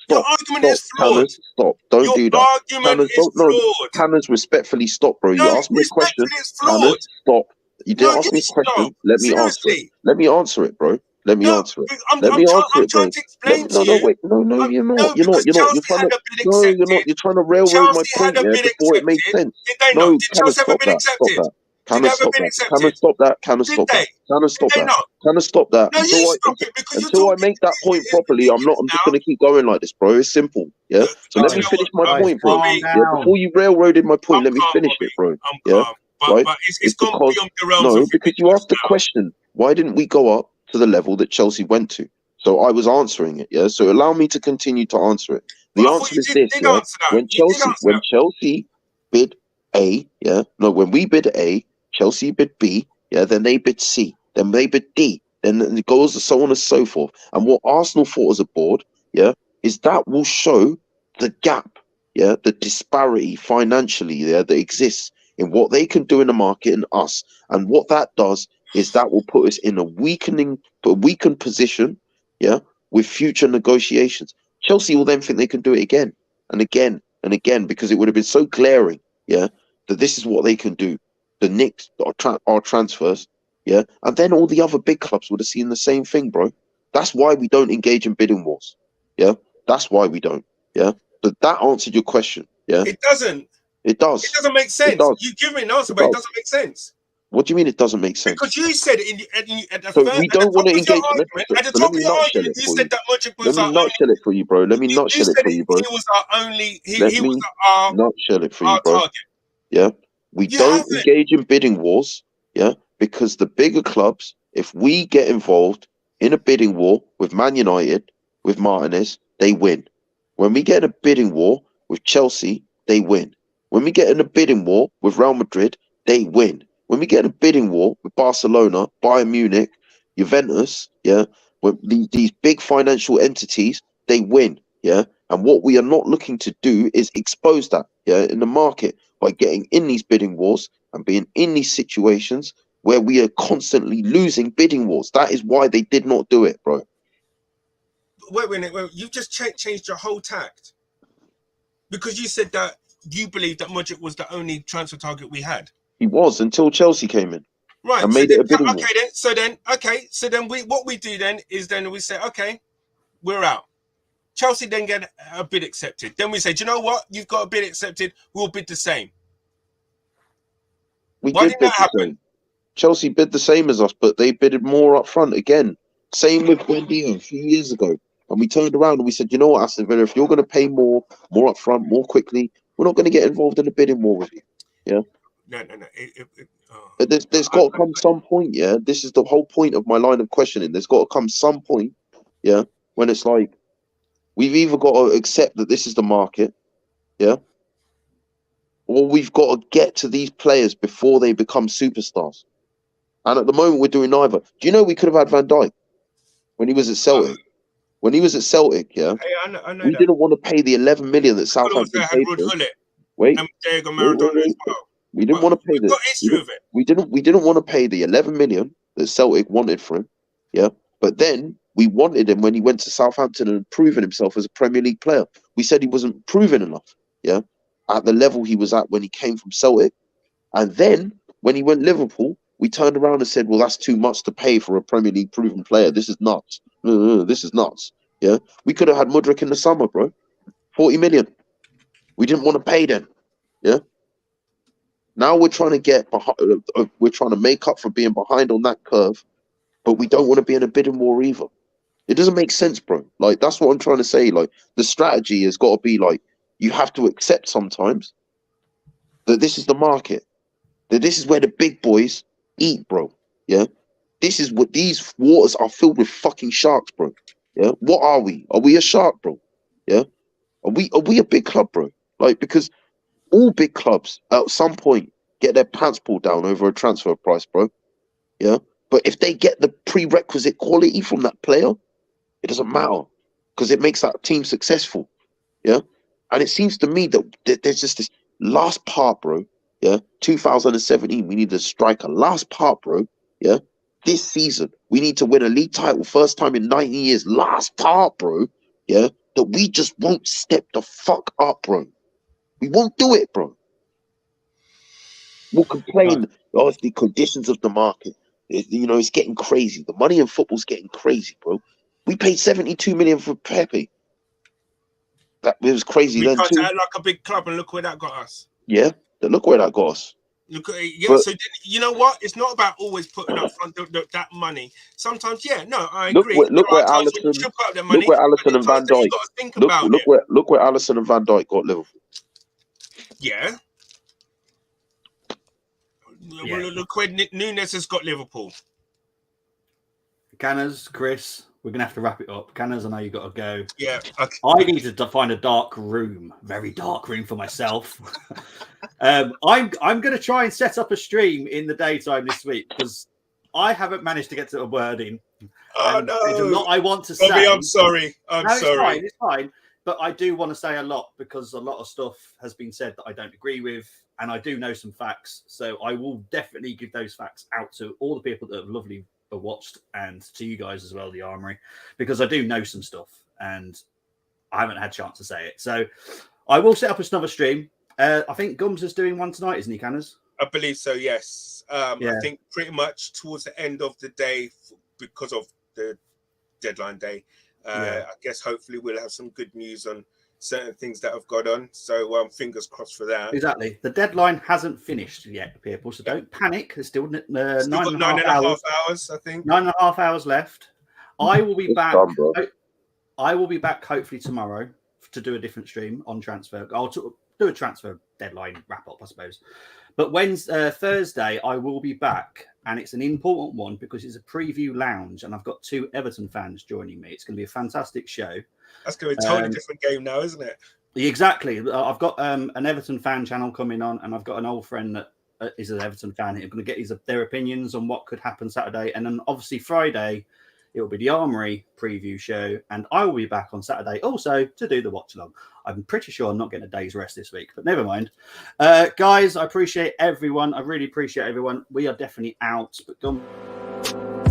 Your argument is flawed. Canners, stop. Don't do that. Canners, flawed. Canners, respectfully stop, bro. You asked me a question. Canners, stop. You didn't ask me a question. Let me answer it. Let me answer it, bro. Let me answer it. Let me answer it, bro. No, you're not. You're trying to. You're trying to railroad my point here before it made sense. No, Canners, stop that. Can Did I they have a stop bid that? Can I accepted? stop that? Can I Did stop they? that? Can I stop Did they that? not? Can I stop that? No, you stop it because you're Until I talking make that point properly, I'm just now. gonna keep going like this, bro. It's simple. Yeah. So let Do me you know finish what? my point, bro. calm Yeah. down. Before you railroaded my point, I'm let me calm, finish Bobby. it, bro. I'm Yeah. calm. Right. But it's It's gone because beyond the realms of because you ridiculous asked the now. question, why didn't we go up to the level that Chelsea went to? So I was answering it. Yeah. So allow me to continue to answer it. But The I thought answer you is this. did Yeah. answer that. You did answer When that. Chelsea bid A, yeah. No, when we bid A, Chelsea bid B, yeah. Then they bid C. Then they bid D. Then it goes so on and so forth. And what Arsenal thought as a board, yeah, is that will show the gap, yeah, the disparity financially, yeah, that exists in what they can do in the market and us. And what that does is that will put us in a weakened position, yeah, with future negotiations. Chelsea will then think they can do it again and again and again because it would have been so glaring, yeah, that this is what they can do. The Knicks our transfers, yeah, and then all the other big clubs would have seen the same thing, bro. That's why we don't engage in bidding wars, yeah. That's why we don't, yeah. But that answered your question, yeah. It doesn't. It does. It doesn't make It sense. does. You give me an answer, It but it does. doesn't make sense. What do you mean it doesn't make sense? Because you said at the So first, we at the don't top want to of your engage. argument, at the So let top of me your nutshell argument, it you for said you. that Modric Let was me our only. nutshell it for you, bro. Let me You nutshell it said for you, bro. he was our only. Let He was me our nutshell it for you, bro. target. Yeah. We You don't haven't. engage in bidding wars. Yeah. Because the bigger clubs, if we get involved in a bidding war with Man United, with Martinez, they win. When we get in a bidding war with Chelsea, they win. When we get in a bidding war with Real Madrid, they win. When we get in a bidding war with Barcelona, Bayern Munich, Juventus, yeah, when these big financial entities, they win. Yeah. And what we are not looking to do is expose that, yeah, in the market by getting in these bidding wars and being in these situations where we are constantly losing bidding wars. That is why they did not do it, bro. Wait. You've just changed your whole tact because you said that you believe that Modric was the only transfer target we had. He was until Chelsea came in. Right. And made it a bidding war. So then what we do then is then we say, okay, we're out. Chelsea then get a bid accepted. Then we say, do you know what? You've got a bid accepted. We'll bid the same. Why didn't that happen? Chelsea bid the same as us, but they bidded more up front again. Same with Buendia a few years ago. And we turned around and we said, you know what, Aston Villa, if you're going to pay more up front, more quickly, we're not going to get involved in a bidding war with you. Yeah. No. But there's got to come some point, yeah. This is the whole point of my line of questioning. There's got to come some point, yeah, when it's like we've either got to accept that this is the market, yeah, or we've got to get to these players before they become superstars. And at the moment, we're doing neither. Do you know we could have had Van Dijk when he was at Celtic? When he was at Celtic, yeah, Hey, I know we didn't want to pay the 11 million that Southampton paid for. Wait. We didn't want to pay we didn't want to pay the 11 million that Celtic wanted for him. Yeah. But then we wanted him when he went to Southampton and proven himself as a Premier League player. We said he wasn't proven enough, yeah, at the level he was at when he came from Celtic. And then when he went Liverpool, we turned around and said, well, that's too much to pay for a Premier League proven player. This is nuts. This is nuts. Yeah. We could have had Mudryk in the summer, bro. 40 million. We didn't want to pay them. Yeah. Now we're trying to get behind, we're trying to make up for being behind on that curve, but we don't want to be in a bidding war either. It doesn't make sense, bro. Like, that's what I'm trying to say. Like, the strategy has got to be like, you have to accept sometimes that this is the market, that this is where the big boys eat, bro. Yeah. This is what these waters are filled with fucking sharks, bro. Yeah. What are we? Are we a shark, bro? Yeah. Are we a big club, bro? Like, because all big clubs at some point get their pants pulled down over a transfer price, bro. Yeah. But if they get the prerequisite quality from that player, it doesn't matter because it makes that team successful. Yeah. And it seems to me that there's just this last part, bro. Yeah. 2017, we need to strike a last part, bro. Yeah. This season, we need to win a league title, first time in 90 years. Last part, bro. Yeah. That we just won't step the fuck up, bro. We won't do it, bro. We'll complain, oh, it's the conditions of the market. It's getting crazy. The money in football's getting crazy, bro. We paid 72 million for Pepe. That it was crazy then tried too. to act like a big club and look where that got us. Yeah, look where that got us. Look, yeah. But So you know what? It's not about always putting up front that money. Sometimes, yeah, no, I agree. look where There are times when you Allison, should put up that money. look where Allison But and there are Van times that you Dijk. got to think about it. Look where Allison and Van Dijk got Liverpool. Yeah. Yeah. Look where Nunes has got Liverpool. Canners, Chris, we're gonna have to wrap it up. Canners, I know you got to go. Yeah. Okay. I need to find a dark room, very dark room for myself. I'm going to try and set up a stream in the daytime this week because I haven't managed to get to a word in. Oh no! There's a lot I want to Bobby, say. I'm sorry. I'm sorry. It's fine. But I do want to say a lot because a lot of stuff has been said that I don't agree with, and I do know some facts. So I will definitely give those facts out to all the people that have lovely watched and to you guys as well, the Armoury, because I do know some stuff and I haven't had a chance to say it. So I will set up another stream. I think Gums is doing one tonight, isn't he, Canners? I believe so, yes. Yeah. I think pretty much towards the end of the day because of the deadline day. I guess hopefully we'll have some good news on certain things that have got on. So fingers crossed for that. Exactly. The deadline hasn't finished yet, people. So don't panic. There's still, Still got 9.5 hours, I think. 9.5 hours left. I will be back. I will be back hopefully tomorrow to do a different stream on transfer. I'll do a transfer deadline wrap up, I suppose. But Thursday, I will be back, and it's an important one because it's a preview lounge, and I've got 2 Everton fans joining me. It's going to be a fantastic show. That's going to be a totally different game now, isn't it? Exactly. I've got an Everton fan channel coming on, and I've got an old friend that is an Everton fan. I'm going to get their opinions on what could happen Saturday, and then obviously Friday, it will be the Armoury preview show, and I will be back on Saturday also to do the watch along. I'm pretty sure I'm not getting a day's rest this week, but never mind. Guys, I appreciate everyone. I really appreciate everyone. We are definitely out, but